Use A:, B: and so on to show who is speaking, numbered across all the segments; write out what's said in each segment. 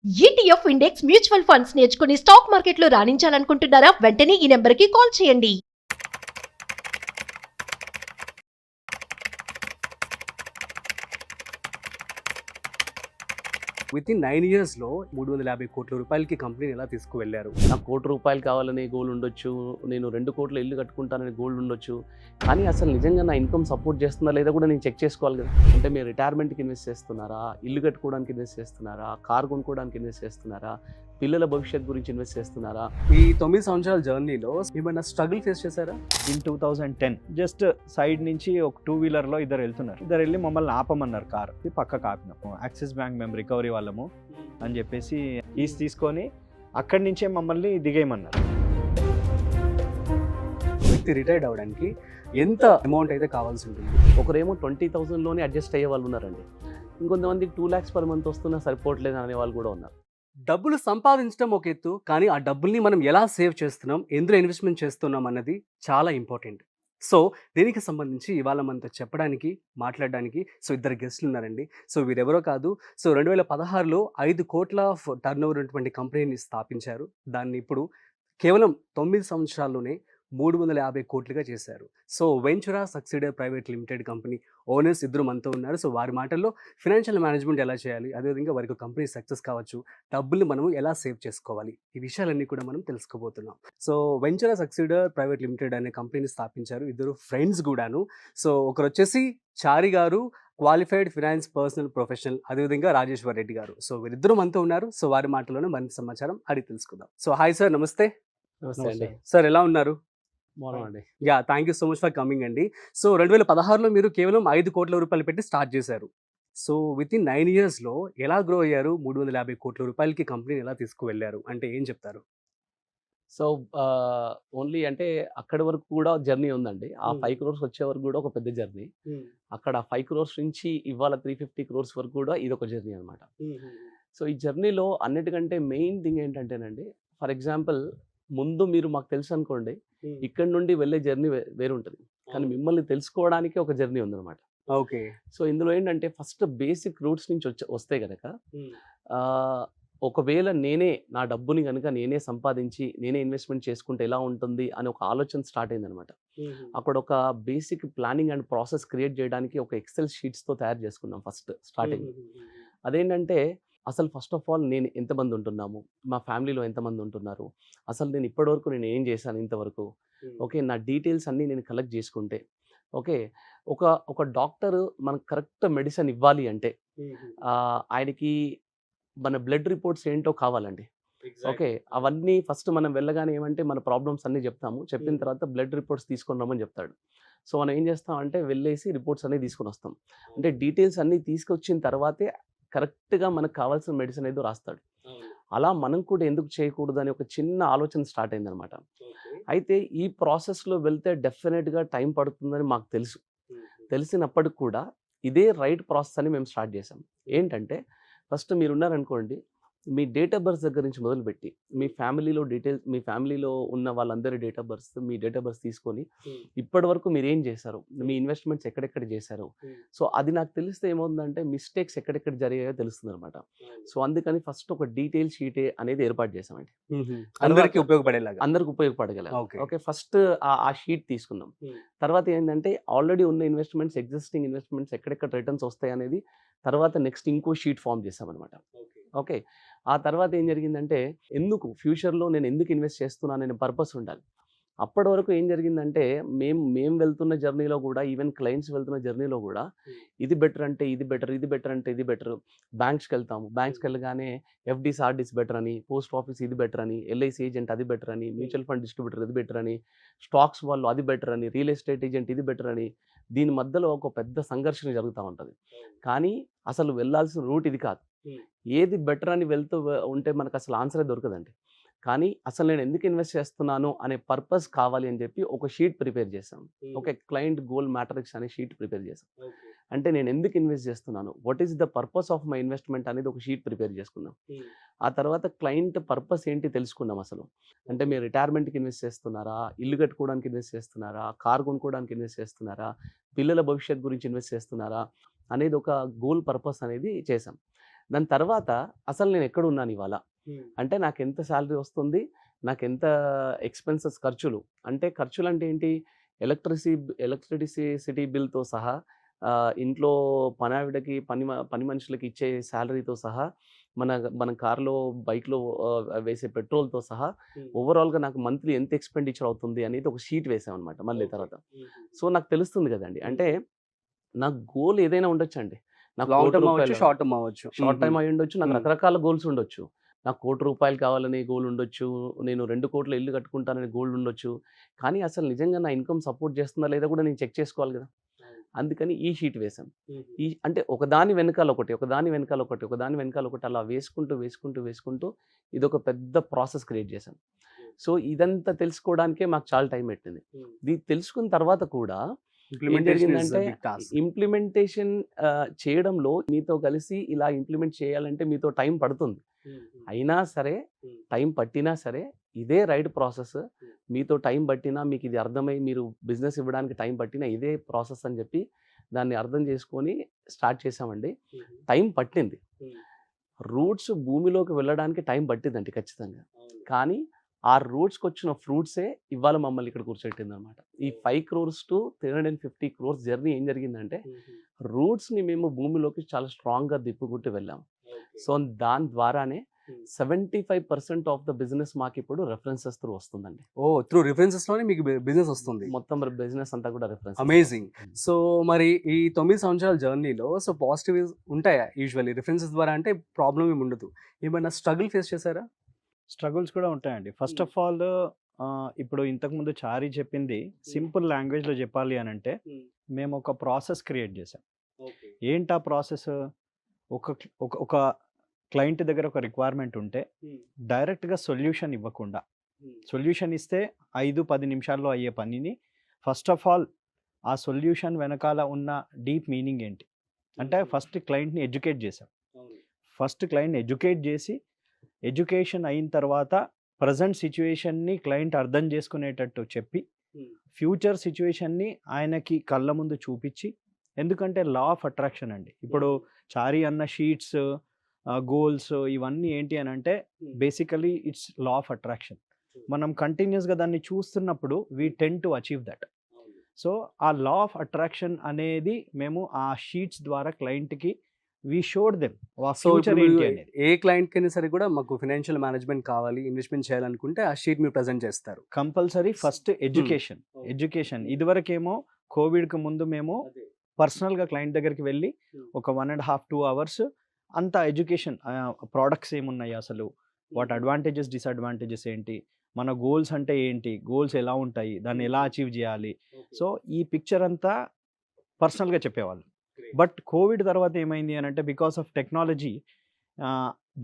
A: ETF index mutual funds నేర్చుకుని stock మార్కెట్లో రాణించాలనుకుంటున్నారా? వెంటనే ఈ నెంబర్కి కాల్ చేయండి.
B: వితిన్ 9 ఇయర్స్‌లో 350 కోట్ల రూపాయలకి కంపెనీని ఎలా తీసుకువెళ్లారు?
C: నాకు ₹1,00,00,000 కావాలనే గోల్ ఉండొచ్చు. నేను 2 కోట్ల ఇల్లు కట్టుకుంటాననే గోల్ ఉండొచ్చు. కానీ అసలు నిజంగా నా ఇన్‌కమ్ సపోర్ట్ చేస్తుందా లేదా కూడా నేను చెక్ చేసుకోవాలి కదా! అంటే మీరు రిటైర్మెంట్‌కి ఇన్వెస్ట్ చేస్తున్నారా? ఇల్లు కట్టుకోవడానికి ఇన్వెస్ట్ చేస్తున్నారా? కార్ కొనుక్కోవడానికి ఇన్వెస్ట్ చేస్తున్నారా? పిల్లల భవిష్యత్తు గురించి ఇన్వెస్ట్ చేస్తున్నారా?
B: ఈ 9 సంవత్సరాల జర్నీలో ఏమైనా స్ట్రగుల్ ఫేస్ చేశారా?
D: ఇన్ 2010 జస్ట్ సైడ్ నుంచి ఒక 2 వీలర్లో ఇద్దరు వెళ్తున్నారు. ఇద్దరు వెళ్ళి మమ్మల్ని ఆపమన్నారు. కార్ పక్కకు ఆపినాము. యాక్సిస్ బ్యాంక్ మేము రికవరీ వాళ్ళము అని చెప్పేసి ఈస్ తీసుకొని అక్కడి నుంచే మమ్మల్ని దిగేయమన్నారు.
B: వ్యక్తి రిటైర్డ్ అవ్వడానికి ఎంత అమౌంట్ అయితే కావాల్సి ఉంటుంది?
C: ఒకరేమో 20,000లోనే అడ్జస్ట్ అయ్యే వాళ్ళు ఉన్నారండి. ఇంకొంతమందికి 2 lakhs పర్ మంత్ వస్తున్నా సరిపోవట్లేదు అనే వాళ్ళు కూడా ఉన్నారు.
B: డబ్బులు సంపాదించడం ఒక ఎత్తు, కానీ ఆ డబ్బుల్ని మనం ఎలా సేవ్ చేస్తున్నాం, ఎందులో ఇన్వెస్ట్మెంట్ చేస్తున్నాం అన్నది చాలా ఇంపార్టెంట్. సో దీనికి సంబంధించి ఇవాళ మనతో చెప్పడానికి, మాట్లాడడానికి ఇద్దరు గెస్టులు ఉన్నారండి. వీరెవరో కాదు. 2016లో 5 కోట్ల టర్నోవర్ ఉన్నటువంటి కంపెనీని స్థాపించారు. దాన్ని ఇప్పుడు కేవలం 9 సంవత్సరాల్లోనే 350 కోట్లుగా చేశారు. Ventura succeeder private limited company owners ఇద్దరు మనతో ఉన్నారు. వారి మాటల్లో ఫైనాన్షియల్ మేనేజ్మెంట్ ఎలా చేయాలి, అదేవిధంగా వారికి కంపెనీ సక్సెస్ కావచ్చు, డబ్బుల్ని మనం ఎలా సేవ్ చేసుకోవాలి, ఈ విషయాలన్నీ కూడా మనం తెలుసుకోబోతున్నాం. వెంచురా సక్సీడర్ ప్రైవేట్ లిమిటెడ్ అనే కంపెనీని స్థాపించారు ఇద్దరు ఫ్రెండ్స్ కూడాను. ఒకరు వచ్చేసి చారి గారు, క్వాలిఫైడ్ ఫినాన్స్ పర్సనల్ ప్రొఫెషనల్, అదేవిధంగా రాజేశ్వర్ రెడ్డి గారు. వీరిద్దరూ మనతో ఉన్నారు. వారి మాటల్లోనే మరింత సమాచారం అడిగి తెలుసుకుందాం. హాయ్ సార్, నమస్తే.
C: నమస్తే అండి.
B: సార్, ఎలా ఉన్నారు?
C: బాగున్నామండి.
B: Thank you so much for coming అండి. 2016లో మీరు కేవలం 5 కోట్ల రూపాయలు పెట్టి స్టార్ట్ చేశారు. వితిన్ 9 ఇయర్స్‌లో ఎలా గ్రో అయ్యారు? 350 కోట్ల రూపాయలకి కంపెనీని ఎలా తీసుకువెళ్లారు అంటే ఏం చెప్తారు?
C: ఓన్లీ అంటే అక్కడి వరకు కూడా జర్నీ ఉందండి. ఆ 5
B: Hmm.
C: crores వచ్చే వరకు కూడా ఒక పెద్ద జర్నీ. అక్కడ 5 crores నుంచి ఇవాళ 350 crores వరకు కూడా ఇదొక జర్నీ అనమాట. ఈ జర్నీలో అన్నిటికంటే మెయిన్ థింగ్ ఏంటంటేనండి, ఫర్ ఎగ్జాంపుల్ ముందు మీరు మాకు తెలుసు అనుకోండి, ఇక్కడ నుండి వెళ్ళే జర్నీ వేరుంటుంది. కానీ మిమ్మల్ని తెలుసుకోవడానికి ఒక జర్నీ ఉందన్నమాట.
B: ఓకే.
C: ఇందులో ఏంటంటే ఫస్ట్ బేసిక్ రూట్స్ నుంచి వస్తే కనుక ఒకవేళ నేనే నా డబ్బుని కనుక నేనే సంపాదించి నేనే ఇన్వెస్ట్మెంట్ చేసుకుంటే ఎలా ఉంటుంది అని ఒక ఆలోచన స్టార్ట్ అయిందనమాట. అక్కడ ఒక basic planning and process create చేయడానికి ఒక ఎక్సెల్ షీట్స్తో తయారు చేసుకున్నాం ఫస్ట్ స్టార్టింగ్. అదేంటంటే అసలు ఫస్ట్ ఆఫ్ ఆల్ నేను ఎంతమంది ఉంటున్నాము, మా ఫ్యామిలీలో ఎంతమంది ఉంటున్నారు, అసలు నేను ఇప్పటివరకు నేను ఏం చేశాను ఇంతవరకు, ఓకే, నా డీటెయిల్స్ అన్నీ నేను కలెక్ట్ చేసుకుంటే, ఓకే, ఒక డాక్టర్ మనకు కరెక్ట్ మెడిసిన్ ఇవ్వాలి అంటే ఆయనకి మన బ్లడ్ రిపోర్ట్స్ ఏంటో కావాలండి. ఓకే, అవన్నీ ఫస్ట్ మనం వెళ్ళగానే ఏమంటే మన ప్రాబ్లమ్స్ అన్నీ చెప్తాము. చెప్పిన తర్వాత బ్లడ్ రిపోర్ట్స్ తీసుకొని రమ్మని చెప్తాడు. మనం ఏం చేస్తామంటే వెళ్ళేసి రిపోర్ట్స్ అన్నీ తీసుకొని వస్తాం. అంటే డీటెయిల్స్ అన్నీ తీసుకొచ్చిన తర్వాతే కరెక్ట్గా మనకు కావాల్సిన మెడిసిన్ ఏదో రాస్తాడు. అలా మనం కూడా ఎందుకు చేయకూడదు అని ఒక చిన్న ఆలోచన స్టార్ట్ అయిందనమాట. అయితే ఈ ప్రాసెస్లో వెళ్తే డెఫినెట్గా టైం పడుతుందని మాకు తెలుసు. తెలిసినప్పటికి కూడా ఇదే రైట్ ప్రాసెస్ అని మేము స్టార్ట్ చేసాం. ఏంటంటే ఫస్ట్ మీరున్నారనుకోండి, మీ డేట్ ఆఫ్ బర్త్ దగ్గర నుంచి మొదలుపెట్టి మీ ఫ్యామిలీలో డీటెయిల్స్, మీ ఫ్యామిలీలో ఉన్న వాళ్ళందరి date of birth, me date of birth తీసుకొని ఇప్పటి వరకు మీరు ఏం చేశారు, మీ ఇన్వెస్ట్మెంట్స్ ఎక్కడెక్కడ చేశారు, అది నాకు తెలిస్తే ఏమవుతుందంటే మిస్టేక్స్ ఎక్కడెక్కడ జరిగాయో తెలుస్తుంది అనమాట. అందుకని ఫస్ట్ ఒక డీటెయిల్ షీట్ అనేది ఏర్పాటు చేసామండి.
B: అందరికీ ఉపయోగపడేలాగా.
C: అందరికి ఉపయోగపడగల.
B: ఓకే.
C: ఓకే, ఫస్ట్ ఆ షీట్ తీసుకున్నాం. తర్వాత ఏంటంటే ఆల్రెడీ ఉన్న ఇన్వెస్ట్మెంట్స్, ఎగ్జిస్టింగ్ ఇన్వెస్ట్మెంట్స్ ఎక్కడెక్కడ రిటర్న్స్ వస్తాయి అనేది తర్వాత నెక్స్ట్ ఇంకో షీట్ ఫామ్ చేసామన్నమాట. ఓకే, ఆ తర్వాత ఏం జరిగిందంటే ఎందుకు ఫ్యూచర్లో నేను ఎందుకు ఇన్వెస్ట్ చేస్తున్నాను అనే పర్పస్ ఉండాలి. అప్పటి వరకు ఏం జరిగిందంటే మేము వెళ్తున్న జర్నీలో కూడా, ఈవెన్ క్లయింట్స్ వెళ్తున్న జర్నీలో కూడా ఇది బెటర్ అంటే ఇది బెటర్, ఇది బెటర్ అంటే ఇది బెటర్, బ్యాంక్స్కి వెళ్తాము, బ్యాంక్స్కి వెళ్ళగానే ఎఫ్డీస్ ఆర్డీస్ బెటర్ అని, పోస్ట్ ఆఫీస్ ఇది బెటర్ అని, ఎల్ఐసి ఏజెంట్ అది బెటర్ అని, మ్యూచువల్ ఫండ్ డిస్ట్రిబ్యూటర్ ఇది బెటర్ అని, స్టాక్స్ వాళ్ళు అది బెటర్ అని, రియల్ ఎస్టేట్ ఏజెంట్ ఇది బెటర్ అని, దీని మధ్యలో ఒక పెద్ద సంఘర్షణ జరుగుతూ ఉంటుంది. కానీ అసలు వెళ్ళాల్సిన రూట్ ఇది కాదు. ఏది బెటర్ అని వెళ్తూ ఉంటే మనకు అసలు ఆన్సరే దొరకదండి. కానీ అసలు నేను ఎందుకు ఇన్వెస్ట్ చేస్తున్నాను అనే పర్పస్ కావాలి అని చెప్పి ఒక షీట్ ప్రిపేర్ చేసాం. ఓకే, క్లయింట్ గోల్ మ్యాట్రిక్స్ అనే షీట్ ప్రిపేర్ చేసాం. అంటే నేను ఎందుకు ఇన్వెస్ట్ చేస్తున్నాను, what is the purpose of my investment అనేది ఒక షీట్ ప్రిపేర్ చేసుకున్నాం. ఆ తర్వాత క్లయింట్ పర్పస్ ఏంటి తెలుసుకున్నాం. అసలు అంటే మీరు రిటైర్మెంట్కి ఇన్వెస్ట్ చేస్తున్నారా, ఇల్లు కట్టుకోవడానికి ఇన్వెస్ట్ చేస్తున్నారా, కార్ కొనుక్కోవడానికి ఇన్వెస్ట్ చేస్తున్నారా, పిల్లల భవిష్యత్తు గురించి ఇన్వెస్ట్ చేస్తున్నారా అనేది ఒక గోల్ పర్పస్ అనేది చేసాం. దాని తర్వాత అసలు నేను ఎక్కడ ఉన్నాను ఇవాళ, అంటే నాకు ఎంత శాలరీ వస్తుంది, నాకు ఎంత ఎక్స్పెన్సెస్ ఖర్చులు, అంటే ఖర్చులు అంటే ఏంటి, ఎలక్ట్రిసిటీ బిల్తో సహా, ఇంట్లో పనావిడకి పని మనుషులకి ఇచ్చే శాలరీతో సహా, మన మన కార్లో బైక్లో వేసే పెట్రోల్తో సహా ఓవరాల్గా నాకు మంత్లీ ఎంత ఎక్స్పెండిచర్ అవుతుంది అనేది ఒక షీట్ వేసామన్నమాట మళ్ళీ తర్వాత. సో నాకు తెలుస్తుంది కదండి, అంటే నాకు గోల్ ఏదైనా ఉండొచ్చు అండి, నాకు
B: లాంగ్
C: కోటి
B: టర్మ్ అవ్వచ్చు,
C: రూపాయలు
B: షార్ట్ టర్మ్ అవ్వచ్చు.
C: షార్ట్ టైం అయి ఉండొచ్చు, నాకు
B: మ్మ్.
C: రకరకాల గోల్స్ ఉండొచ్చు. నాకు 1 కోటి రూపాయలు కావాలని గోల్ ఉండొచ్చు, నేను 2 కోట్ల ఇల్లు కట్టుకుంటానని గోల్ ఉండొచ్చు. కానీ అసలు నిజంగా నా ఇన్కమ్ సపోర్ట్ చేస్తుందా లేదా కూడా నేను చెక్ చేసుకోవాలి కదా. అందుకని ఈ షీట్ వేసాం. అంటే ఒకదాని వెనకాల ఒకటి, ఒకదాని వెనకాల ఒకటి, ఒకదాని వెనకాల ఒకటి అలా వేసుకుంటూ ఇదొక పెద్ద ప్రాసెస్ క్రియేట్ చేశాం. సో ఇదంతా తెలుసుకోవడానికే మాకు చాలా టైం పెట్టింది. ఇది తెలుసుకున్న తర్వాత కూడా ఏం
B: ఇంప్లిమెంటేషన్ ఇస్
C: జరిగిందంటే,
B: బిగ్ టాస్క్.
C: ఇంప్లిమెంటేషన్ చేయడంలో మీతో కలిసి ఇలా ఇంప్లిమెంట్ చేయాలంటే మీతో టైం పడుతుంది. అయినా సరే, టైం పట్టినా సరే ఇదే రైట్ ప్రాసెస్. మీతో టైం పట్టినా, మీకు ఇది అర్థమై మీరు బిజినెస్ ఇవ్వడానికి టైం పట్టినా ఇదే ప్రాసెస్ అని చెప్పి దాన్ని అర్థం చేసుకొని స్టార్ట్ చేసామండి. టైం పట్టింది, రూట్స్ భూమిలోకి వెళ్ళడానికి టైం పట్టిందండి ఖచ్చితంగా. కానీ ఆ రూట్స్కి వచ్చిన ఫ్రూట్సే ఇవాళ మమ్మల్ని ఇక్కడ కూర్చోబెట్టింది అనమాట. ఈ 5 crores to 350 crores జర్నీ ఏం జరిగిందంటే, రూట్స్ని మేము భూమిలోకి చాలా స్ట్రాంగ్గా దిప్పుకుంటూ వెళ్ళాము. సో దాని ద్వారానే 75% ఆఫ్ ద బిజినెస్ మాకు ఇప్పుడు రెఫరెన్సెస్ త్రూ వస్తుందండి.
B: ఓ, త్రూ రిఫరెన్సెస్ లోనే మీకు బిజినెస్ వస్తుంది.
C: మొత్తం బిజినెస్ అంతా కూడా రెఫరెన్స్.
B: అమేజింగ్. సో మరి ఈ 9 సంవత్సరాల జర్నీలో సో పాజిటివ్ ఉంటాయా? యూజువల్లీ రిఫరెన్సెస్ ద్వారా అంటే ప్రాబ్లం ఏమి ఉండదు. ఏమైనా స్ట్రగుల్ ఫేస్ చేశారా?
D: స్ట్రగుల్స్ కూడా ఉంటాయండి. ఫస్ట్ ఆఫ్ ఆల్ ఇప్పుడు ఇంతకుముందు చారీ చెప్పింది సింపుల్ లాంగ్వేజ్లో చెప్పాలి అని అంటే, మేము ఒక ప్రాసెస్ క్రియేట్ చేసాం. ఏంటా ప్రాసెస్? ఒక క్లయింట్ దగ్గర ఒక రిక్వైర్మెంట్ ఉంటే డైరెక్ట్గా సొల్యూషన్ ఇవ్వకుండా, సొల్యూషన్ ఇస్తే 5-10 నిమిషాల్లో అయ్యే పనిని ఫస్ట్ ఆఫ్ ఆల్ ఆ సొల్యూషన్ వెనకాల ఉన్న డీప్ మీనింగ్ ఏంటి అంటే ఫస్ట్ క్లయింట్ని ఎడ్యుకేట్ చేసాం. ఫస్ట్ క్లయింట్ని ఎడ్యుకేట్ చేసి, ఎడ్యుకేషన్ అయిన తర్వాత ప్రజెంట్ సిచ్యువేషన్ని క్లయింట్ అర్థం చేసుకునేటట్టు చెప్పి, ఫ్యూచర్ సిచ్యువేషన్ని ఆయనకి కళ్ళ ముందు చూపించి, ఎందుకంటే లా ఆఫ్ అట్రాక్షన్ అండి. ఇప్పుడు చారీ అన్న షీట్స్, గోల్స్ ఇవన్నీ ఏంటి అని అంటే basically it's law of attraction. మనం కంటిన్యూస్గా దాన్ని చూస్తున్నప్పుడు we tend to achieve that. So ఆ లా ఆఫ్ అట్రాక్షన్ అనేది మేము ఆ షీట్స్ ద్వారా క్లయింట్కి we showed them
B: so
D: future ఏంటి అనేది.
B: ఏ క్లయింట్ కైనా సరే కూడా మాకు ఫైనాన్షియల్ మేనేజ్మెంట్ కావాలి, ఇన్వెస్ట్మెంట్ చేయాలనుకుంటే ఆ షీట్ మీరు ప్రెజెంట్ చేస్తారు.
D: Compulsory first education. ఇదివరకేమో కోవిడ్కి ముందు మేము పర్సనల్గా క్లయింట్ దగ్గరికి వెళ్ళి ఒక 1.5-2 hours అంత ఎడ్యుకేషన్, ప్రోడక్ట్స్ ఏమున్నాయి అసలు, వాటి అడ్వాంటేజెస్ డిసడ్వాంటేజెస్ ఏంటి, మన గోల్స్ అంటే ఏంటి, గోల్స్ ఎలా ఉంటాయి, దాన్ని ఎలా అచీవ్ చేయాలి. సో ఈ పిక్చర్ అంతా పర్సనల్గా చెప్పేవాళ్ళు. బట్ కోవిడ్ తర్వాత ఏమైంది అని అంటే, because of technology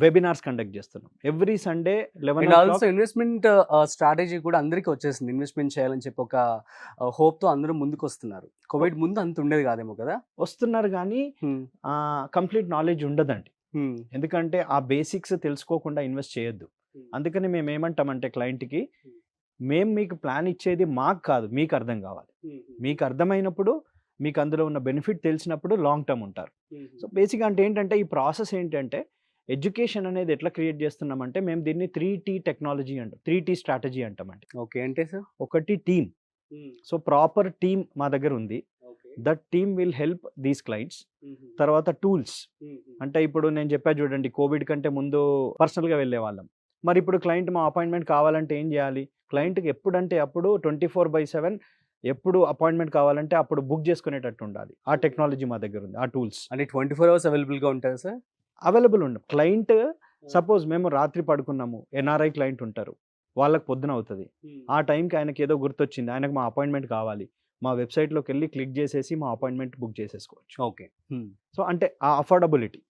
D: webinars conduct చేస్తున్నాం every Sunday 11
B: and
D: o'clock.
B: Also investment strategy కూడా అందరికీ వచ్చేసింది. ఇన్వెస్ట్మెంట్ చేయాలని చెప్పి ఒక హోప్తో అందరూ ముందుకు వస్తున్నారు. కోవిడ్ ముందు అంత ఉండేది కాదేమో కదా.
D: వస్తున్నారు కానీ కంప్లీట్ నాలెడ్జ్ ఉండదండి. ఎందుకంటే ఆ బేసిక్స్ తెలుసుకోకుండా ఇన్వెస్ట్ చేయొద్దు. అందుకని మేము ఏమంటామంటే క్లయింట్కి, మేము మీకు ప్లాన్ ఇచ్చేది మాకు కాదు, మీకు అర్థం కావాలి. మీకు అర్థమైనప్పుడు, మీకు అందులో ఉన్న బెనిఫిట్ తెలిసినప్పుడు లాంగ్ టర్మ్ ఉంటారు. సో బేసిక్గా అంటే ఏంటంటే, ఈ ప్రాసెస్ ఏంటంటే, ఎడ్యుకేషన్ అనేది ఎట్లా క్రియేట్ చేస్తున్నామంటే, మేము దీన్ని 3T టెక్నాలజీ అంటాం, 3T స్ట్రాటజీ అంటామండి.
B: ఓకే అంటే సార్,
D: ఒకటి టీమ్. సో ప్రాపర్ టీమ్ మా దగ్గర ఉంది. That team will help these clients. తర్వాత టూల్స్, అంటే ఇప్పుడు నేను చెప్పా చూడండి, కోవిడ్ కంటే ముందు పర్సనల్గా వెళ్ళే వాళ్ళం. మరి ఇప్పుడు క్లయింట్ మా అపాయింట్మెంట్ కావాలంటే ఏం చేయాలి? క్లయింట్కి ఎప్పుడంటే అప్పుడు 24/7 ఎప్పుడు అపాయింట్మెంట్ కావాలంటే అప్పుడు బుక్ చేసుకునేటట్టు ఉండాలి. ఆ టెక్నాలజీ మా దగ్గర ఉంది, ఆ టూల్స్.
B: అంటే 24 hours అవైలబుల్గా ఉంటారు సార్?
D: అవైలబుల్ ఉండవు. క్లయింట్ సపోజ్ మేము రాత్రి పడుకున్నాము, ఎన్ఆర్ఐ క్లయింట్ ఉంటారు, వాళ్ళకి పొద్దున అవుతుంది. ఆ టైంకి ఆయనకి ఏదో గుర్తొచ్చింది, ఆయనకు మా అపాయింట్మెంట్ కావాలి, మా వెబ్సైట్లోకి వెళ్ళి క్లిక్ చేసేసి మా అపాయింట్మెంట్ బుక్ చేసేసుకోవచ్చు.
B: ఓకే.
D: సో అంటే ఆ అఫోర్డబిలిటీ.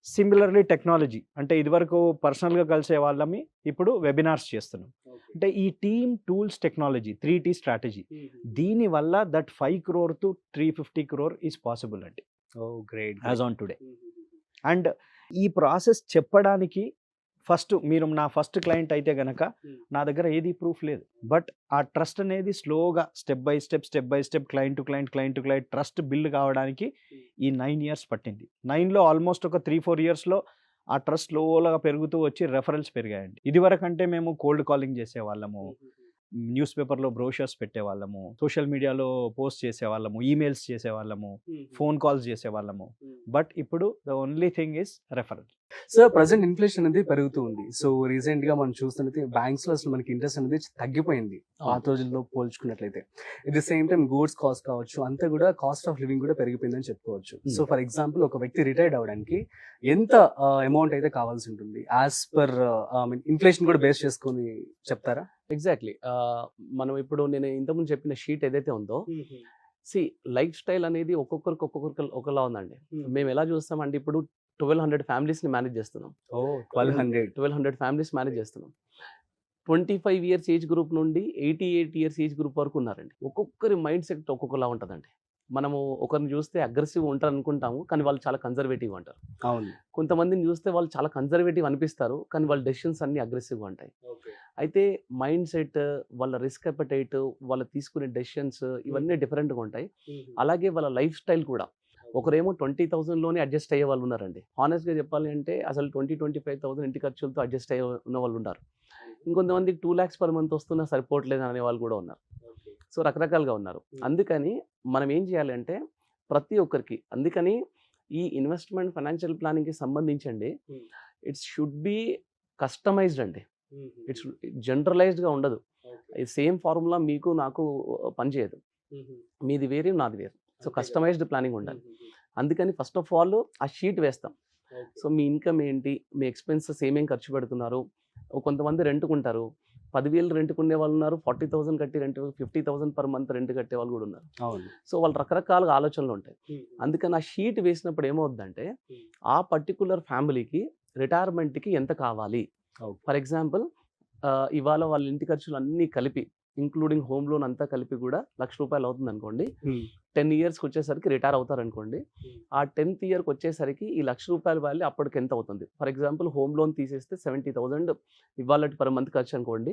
D: సిమిలర్లీ టెక్నాలజీ అంటే ఇదివరకు పర్సనల్గా కలిసే వాళ్ళమి, ఇప్పుడు వెబినార్స్ చేస్తున్నాం. అంటే ఈ team tools technology 3T strategy, దీనివల్ల that 5 crore to 350 crore is possible అండి.
B: Oh great.
D: As on today. And ఈ ప్రాసెస్ చెప్పడానికి ఫస్ట్ మీరు నా ఫస్ట్ క్లయింట్ అయితే గనక నా దగ్గర ఏది ప్రూఫ్ లేదు. బట్ ఆ ట్రస్ట్ అనేది స్లోగా step by step client to client trust build కావడానికి ఈ 9 years పట్టింది. 9లో ఆల్మోస్ట్ ఒక 3-4 yearsలో ఆ ట్రస్ట్ స్లోగా పెరుగుతూ వచ్చి రెఫరల్స్ పెరిగాయండి. ఇదివరకంటే మేము కోల్డ్ కాలింగ్ చేసేవాళ్ళము, న్యూస్ పేపర్లో బ్రోషర్స్ పెట్టేవాళ్ళము, సోషల్ మీడియాలో పోస్ట్ చేసేవాళ్ళము, ఈమెయిల్స్ చేసేవాళ్ళము, ఫోన్ కాల్స్ చేసేవాళ్ళము. బట్ ఇప్పుడు the only thing is referral.
B: So present inflation అనేది పెరుగుతూ ఉంది. సో రీసెంట్ గా మనం చూస్తున్నది బ్యాంక్స్ లో అసలు మనకి ఇంట్రెస్ట్ అనేది తగ్గిపోయింది పాత రోజుల్లో పోల్చుకున్నట్లయితే. At the same time goods cost కావచ్చు, అంతా కూడా కాస్ట్ ఆఫ్ లివింగ్ కూడా పెరిగిపోయిందని చెప్పుకోవచ్చు. సో ఫర్ ఎగ్జాంపుల్ ఒక వ్యక్తి రిటైర్డ్ అవడానికి ఎంత అమౌంట్ అయితే కావాల్సి ఉంటుంది యాజ్ పర్ ఇన్ఫ్లేషన్ కూడా బేస్ చేసుకొని చెప్తారా?
C: ఎగ్జాక్ట్లీ. మనం ఇప్పుడు నేను ఇంతకుముందు చెప్పిన షీట్ ఏదైతే ఉందో, లైఫ్ స్టైల్ అనేది ఒక్కొక్కరికి ఒకలా ఉందండి. మేము ఎలా చూస్తామంటే ఇప్పుడు 1200 ఫ్యామిలీస్ని మేనేజ్ చేస్తున్నాం. 1200 ఫ్యామిలీస్ మేనేజ్ చేస్తున్నాం. 25 years ఏజ్ గ్రూప్ నుండి 88 years ఏజ్ గ్రూప్ వరకు ఉన్నారండి. ఒక్కొక్కరి మైండ్ సెట్ ఒక్కొక్కలా ఉంటుందండి. మనము ఒకరిని చూస్తే అగ్రెసివ్ ఉంటారు అనుకుంటాము, కానీ వాళ్ళు చాలా కన్జర్వేటివ్ అంటారు.
B: అవును.
C: కొంతమందిని చూస్తే వాళ్ళు చాలా కన్జర్వేటివ్ అనిపిస్తారు, కానీ వాళ్ళ డెసిషన్స్ అన్ని అగ్రెసివ్గా ఉంటాయి. అయితే మైండ్ సెట్, వాళ్ళ రిస్క్ అపెటైట్, వాళ్ళు తీసుకునే డెసిషన్స్ ఇవన్నీ డిఫరెంట్గా ఉంటాయి. అలాగే వాళ్ళ లైఫ్ స్టైల్ కూడా. ఒకరేమో 20,000లోనే అడ్జస్ట్ అయ్యే వాళ్ళు ఉన్నారండి. హానెస్ట్గా చెప్పాలి అంటే అసలు 20-25,000 ఇంటి ఖర్చులతో అడ్జస్ట్ అయ్యే ఉన్న వాళ్ళు ఉన్నారు. ఇంకొంతమందికి 2 lakhs per month వస్తున్నా సరిపోవట్లేదు అనే వాళ్ళు కూడా ఉన్నారు. సో రకరకాలుగా ఉన్నారు. అందుకని మనం ఏం చేయాలి అంటే ప్రతి ఒక్కరికి, అందుకని ఈ ఇన్వెస్ట్మెంట్ ఫైనాన్షియల్ ప్లానింగ్కి సంబంధించండి, ఇట్స్ షుడ్ బి కస్టమైజ్డ్ అండి. ఇట్స్ జనరలైజ్డ్గా ఉండదు. ఈ సేమ్ ఫార్ములా మీకు నాకు పనిచేయదు. మీది వేరే, నాది వేరు. సో కస్టమైజ్డ్ ప్లానింగ్ ఉండాలి. అందుకని ఫస్ట్ ఆఫ్ ఆల్ ఆ షీట్ వేస్తాం. సో మీ ఇన్కమ్ ఏంటి, మీ ఎక్స్పెన్సెస్ ఏమేమి ఖర్చు పెడుతున్నారు. కొంతమంది రెంట్కుంటారు, 10,000 రెంట్కునే వాళ్ళు ఉన్నారు, 40,000 కట్టి రెంట్, 50,000 per month రెంట్ కట్టే వాళ్ళు కూడా ఉన్నారు. సో వాళ్ళు రకరకాలుగా ఆలోచనలు ఉంటాయి. అందుకని ఆ షీట్ వేసినప్పుడు ఏమవుద్దంటే ఆ పర్టికులర్ ఫ్యామిలీకి రిటైర్మెంట్కి ఎంత కావాలి. ఫర్ ఎగ్జాంపుల్ ఇవాళ వాళ్ళ ఇంటి ఖర్చులు అన్నీ కలిపి ఇంక్లూడింగ్ హోమ్ లోన్ అంతా కలిపి కూడా ₹1,00,000 అవుతుంది అనుకోండి. 10 yearsకి వచ్చేసరికి రిటైర్ అవుతారు అనుకోండి. ఆ 10th yearకి వచ్చేసరికి ఈ ₹1,00,000 వాల్యూ అప్పటికి ఎంత అవుతుంది. ఫర్ ఎగ్జాంపుల్ హోమ్ లోన్ తీసేస్తే 70,000 ఇవాళ per month ఖర్చు అనుకోండి.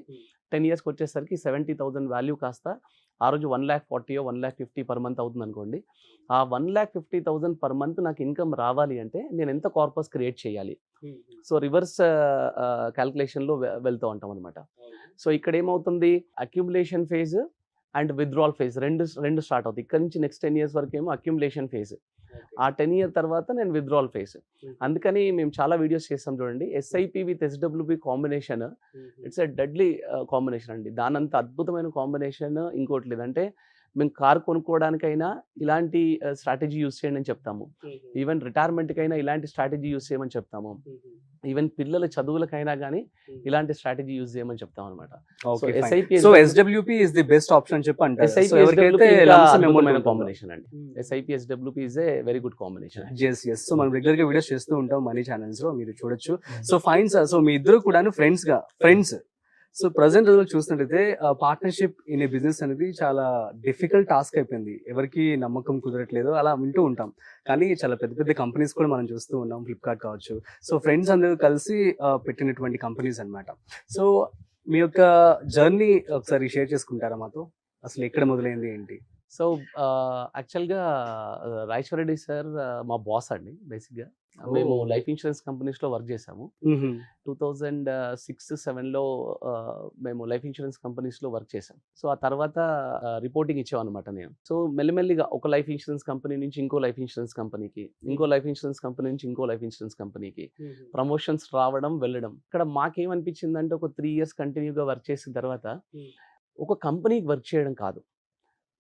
C: 10 yearsకి వచ్చేసరికి 70,000 వాల్యూ కాస్త ఆ రోజు 1,40,000 1,50,000 per month అవుతుంది అనుకోండి. ఆ 1,50,000 per month నాకు ఇన్కమ్ రావాలి అంటే నేను ఎంత కార్పస్ క్రియేట్ చేయాలి. సో రివర్స్ క్యాల్కులేషన్లో వెళ్తూ ఉంటాం అనమాట. సో ఇక్కడ ఏమవుతుంది, accumulation phase and withdrawal phase రెండు స్టార్ట్ అవుతాయి. ఇక్కడ నుంచి నెక్స్ట్ 10 years వరకు ఏమో అక్యుములేషన్ ఫేజ్, ఆ 10 year తర్వాత నేను విత్డ్రాల్ ఫేజ్. అందుకని మేము చాలా వీడియోస్ చేస్తాం చూడండి. SIP with SWP combination, it's a deadly combination అండి. దానంత అద్భుతమైన కాంబినేషన్ ఇంకోటి లేదంటే మేము కార్ కొనుక్కోవడానికైనా ఇలాంటి స్ట్రాటజీ యూస్ చేయండి అని చెప్తాము. ఈవెన్ రిటైర్మెంట్కైనా ఇలాంటి స్ట్రాటజీ యూస్ చేయమని చెప్తాము. ఈవెన్ పిల్లల చదువులకైనా కానీ ఇలాంటి స్ట్రాటజీ యూజ్ చేయమని చెప్తాం అనమాట.
B: So SWP is the best option చెప్పి అంటారు.
C: కాంబినేషన్ అండి. SIP SWP is a very good combination.
B: So మనం రెగ్యులర్ గా వీడియోస్ చేస్తూ ఉంటాం మనీ ఛానల్స్ లో, మీరు చూడొచ్చు. సో ఫైన్ సార్, సో మీ ఇద్దరు కూడా ఫ్రెండ్స్. సో ప్రజెంట్ రోజులు చూసినట్లయితే పార్ట్నర్షిప్ ఇన్ ఏ బిజినెస్ అనేది చాలా డిఫికల్ట్ టాస్క్ అయిపోయింది. ఎవరికి నమ్మకం కుదరట్లేదు, అలా వింటూ ఉంటాం. కానీ చాలా పెద్ద పెద్ద కంపెనీస్ కూడా మనం చూస్తూ ఉన్నాం, ఫ్లిప్కార్ట్ కావచ్చు. సో ఫ్రెండ్స్ అందరూ కలిసి పెట్టినటువంటి కంపెనీస్ అన్నమాట. సో మీ యొక్క జర్నీ ఒకసారి షేర్ చేసుకుంటారా మాతో? అసలు ఎక్కడ మొదలైంది ఏంటి?
C: సో యాక్చువల్గా రాజేశ్వర రెడ్డి సార్ మా బాస్ అండి. బేసిక్గా మేము లైఫ్ ఇన్సూరెన్స్ కంపెనీస్లో వర్క్ చేసాము. 2006-07లో మేము లైఫ్ ఇన్సూరెన్స్ కంపెనీస్లో వర్క్ చేసాం. సో ఆ తర్వాత రిపోర్టింగ్ ఇచ్చామన్నమాట నేను. సో మెల్లిమెల్లిగా ఒక లైఫ్ ఇన్సూరెన్స్ కంపెనీ నుంచి ఇంకో లైఫ్ ఇన్సూరెన్స్ కంపెనీకి, ఇంకో లైఫ్ ఇన్సూరెన్స్ కంపెనీ నుంచి ఇంకో లైఫ్ ఇన్సూరెన్స్ కంపెనీకి ప్రమోషన్స్ రావడం వెళ్ళడం. ఇక్కడ మాకేమనిపించిందంటే ఒక 3 years కంటిన్యూగా వర్క్ చేసిన తర్వాత ఒక కంపెనీకి వర్క్ చేయడం కాదు,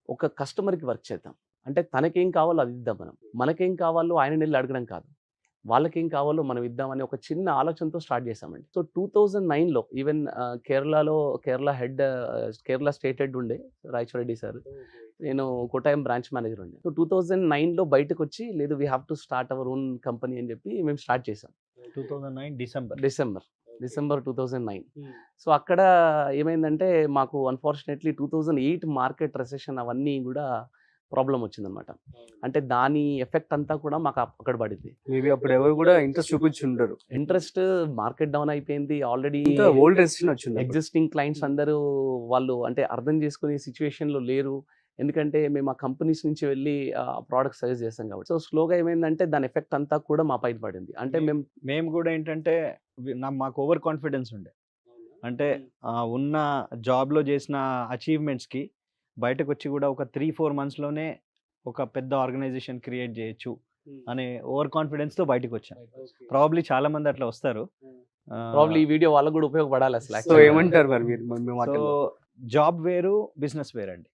C: ఒక కస్టమర్కి వర్క్ చేద్దాం. అంటే తనకేం కావాలో అది ఇద్దాం మనం, మనకేం కావాలో ఆయన వెళ్ళి అడగడం కాదు, వాళ్ళకేం కావాలో మనం ఇద్దామని ఒక చిన్న ఆలోచనతో స్టార్ట్ చేసామండి. సో 2009లో ఈవెన్ కేరళ స్టేట్ హెడ్ ఉండే రాజేశ్వర రెడ్డి సార్, నేను కోటాయం బ్రాంచ్ మేనేజర్ ఉండే. సో 2009లో బయటకు వచ్చి లేదు we have to start our own company అని చెప్పి మేము స్టార్ట్ చేసాం.
D: 2009
C: డిసెంబర్ 2009. సో అక్కడ ఏమైందంటే మాకు అన్ఫార్చునేట్లీ 2008 మార్కెట్ రెసెషన్ అవన్నీ కూడా ప్రాబ్లం వచ్చిందనమాట. అంటే దాని ఎఫెక్ట్ అంతా కూడా మాకు అక్కడ పడింది.
B: మేబీ అప్పుడు ఎవరు కూడా ఇంట్రెస్ట్ చూపించుండరు,
C: ఇంట్రెస్ట్ మార్కెట్ డౌన్ అయిపోయింది ఆల్రెడీ.
B: ఓల్డ్ రెసిషన్ వచ్చింది.
C: ఎగ్జిస్టింగ్ క్లయింట్స్ అందరూ వాళ్ళు అంటే అర్థం చేసుకునే సిచ్యువేషన్లో లేరు. ఎందుకంటే మేము ఆ కంపెనీస్ నుంచి వెళ్ళి ప్రోడక్ట్ సజెస్ట్ చేస్తాం కాబట్టి. సో స్లోగా ఏమైందంటే దాని ఎఫెక్ట్ అంతా కూడా మా పైన పడింది. అంటే
D: మేము కూడా ఏంటంటే మాకు ఓవర్ కాన్ఫిడెన్స్ ఉండే. అంటే ఉన్న జాబ్లో చేసిన అచీవ్మెంట్స్కి బయటకు వచ్చి కూడా ఒక 3-4 మంత్స్లోనే ఒక పెద్ద ఆర్గనైజేషన్ క్రియేట్ చేయొచ్చు అనే ఓవర్ కాన్ఫిడెన్స్తో బయటకు వచ్చాం. ప్రాబ్లీ చాలా మంది అట్లా వస్తారు.
C: ప్రాబ్లీ ఈ వీడియో వాళ్ళకు కూడా ఉపయోగపడాలి అసలు.
B: సో ఏమంటారు మరి మీరు?
D: సో జాబ్ వేరు, బిజినెస్ వేరండి.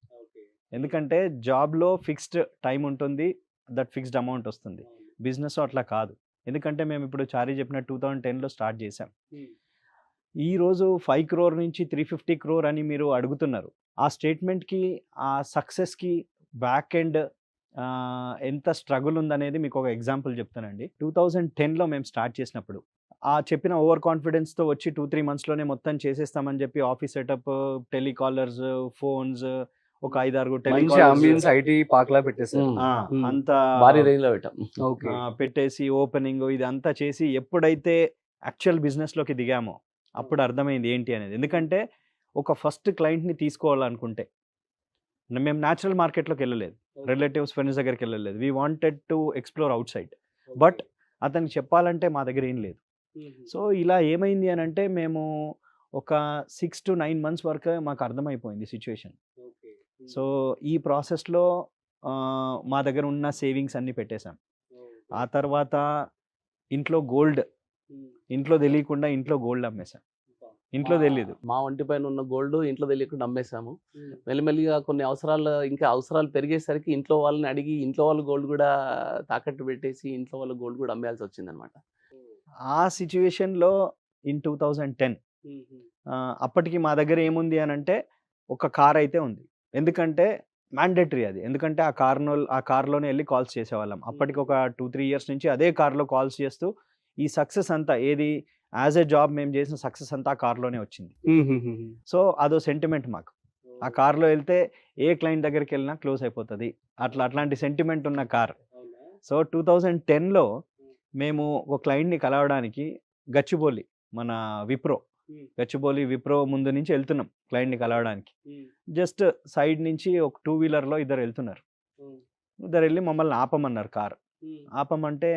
D: ఎందుకంటే జాబ్లో ఫిక్స్డ్ టైం ఉంటుంది, దట్ ఫిక్స్డ్ అమౌంట్ వస్తుంది. బిజినెస్ అట్లా కాదు. ఎందుకంటే మేము ఇప్పుడు చారీ చెప్పిన 2010లో స్టార్ట్ చేసాం. ఈరోజు 5 crore నుంచి 350 crore అని మీరు అడుగుతున్నారు. ఆ స్టేట్మెంట్కి, ఆ సక్సెస్కి బ్యాక్ ఎండ్ ఎంత స్ట్రగుల్ ఉందనేది మీకు ఒక ఎగ్జాంపుల్ చెప్తానండి. 2010లో మేము స్టార్ట్ చేసినప్పుడు ఆ చెప్పిన ఓవర్ కాన్ఫిడెన్స్తో వచ్చి 2-3 మంత్స్లోనే మొత్తం చేసేస్తామని చెప్పి ఆఫీస్ సెటప్, టెలికాలర్స్, ఫోన్స్, ఒక 5-6
B: టెలికాలర్స్, ఐటీ పార్క్లా పెట్టేసారు.
D: అంత
C: భారీ రేంజ్ లో పెట్టాం.
D: పెట్టేసి ఓపెనింగ్ ఇది అంతా చేసి ఎప్పుడైతే యాక్చువల్ బిజినెస్లోకి దిగామో అప్పుడు అర్థమైంది ఏంటి అనేది. ఎందుకంటే ఒక ఫస్ట్ క్లయింట్ని తీసుకోవాలనుకుంటే మేము న్యాచురల్ మార్కెట్లోకి వెళ్ళలేదు, రిలేటివ్స్ ఫ్రెండ్స్ దగ్గరికి వెళ్ళలేదు. We wanted to explore out side. But అతనికి చెప్పాలంటే మా దగ్గర ఏం లేదు. సో ఇలా ఏమైంది అని అంటే మేము ఒక 6 to 9 months వరకు మాకు అర్థమైపోయింది సిచ్యువేషన్. సో ఈ ప్రాసెస్లో మా దగ్గర ఉన్న సేవింగ్స్ అన్నీ పెట్టేశాం. ఆ తర్వాత ఇంట్లో తెలియకుండా ఇంట్లో గోల్డ్ అమ్మేశాం. ఇంట్లో తెలియదు,
C: మా ఒంటి పైన ఉన్న గోల్డ్ ఇంట్లో తెలియకుండా అమ్మేశాము. మెల్లిమెల్లిగా కొన్ని అవసరాలు పెరిగేసరికి ఇంట్లో వాళ్ళని అడిగి ఇంట్లో వాళ్ళు గోల్డ్ కూడా తాకట్టు పెట్టేసి ఇంట్లో వాళ్ళ గోల్డ్ కూడా అమ్మేయాల్సి వచ్చింది అనమాట.
D: ఆ సిచ్యువేషన్లో ఇన్ 2010 అప్పటికి మా దగ్గర ఏముంది అని అంటే ఒక కార్ అయితే ఉంది. ఎందుకంటే మ్యాండేటరీ అది. ఎందుకంటే ఆ కార్లోనే వెళ్ళి కాల్స్ చేసేవాళ్ళం. అప్పటికి ఒక 2-3 years నుంచి అదే కార్లో కాల్స్ చేస్తూ ఈ సక్సెస్ అంతా ఏది యాజ్ ఏ జాబ్ మేము చేసిన సక్సెస్ అంతా ఆ కార్లోనే వచ్చింది. సో అదో సెంటిమెంట్ మాకు. ఆ కార్లో వెళ్తే ఏ క్లయింట్ దగ్గరికి వెళ్ళినా క్లోజ్ అయిపోతుంది, అట్లాంటి సెంటిమెంట్ ఉన్న కార్. సో 2010లో మేము ఒక క్లయింట్ని కలవడానికి మన గచ్చిబౌలి విప్రో ముందు నుంచి వెళ్తున్నాం క్లయింట్ని కలవడానికి. జస్ట్ సైడ్ నుంచి ఒక 2-wheelerలో ఇద్దరు వెళ్తున్నారు. ఇద్దరు వెళ్ళి మమ్మల్ని ఆపమన్నారు. కార్ ఆపమంటే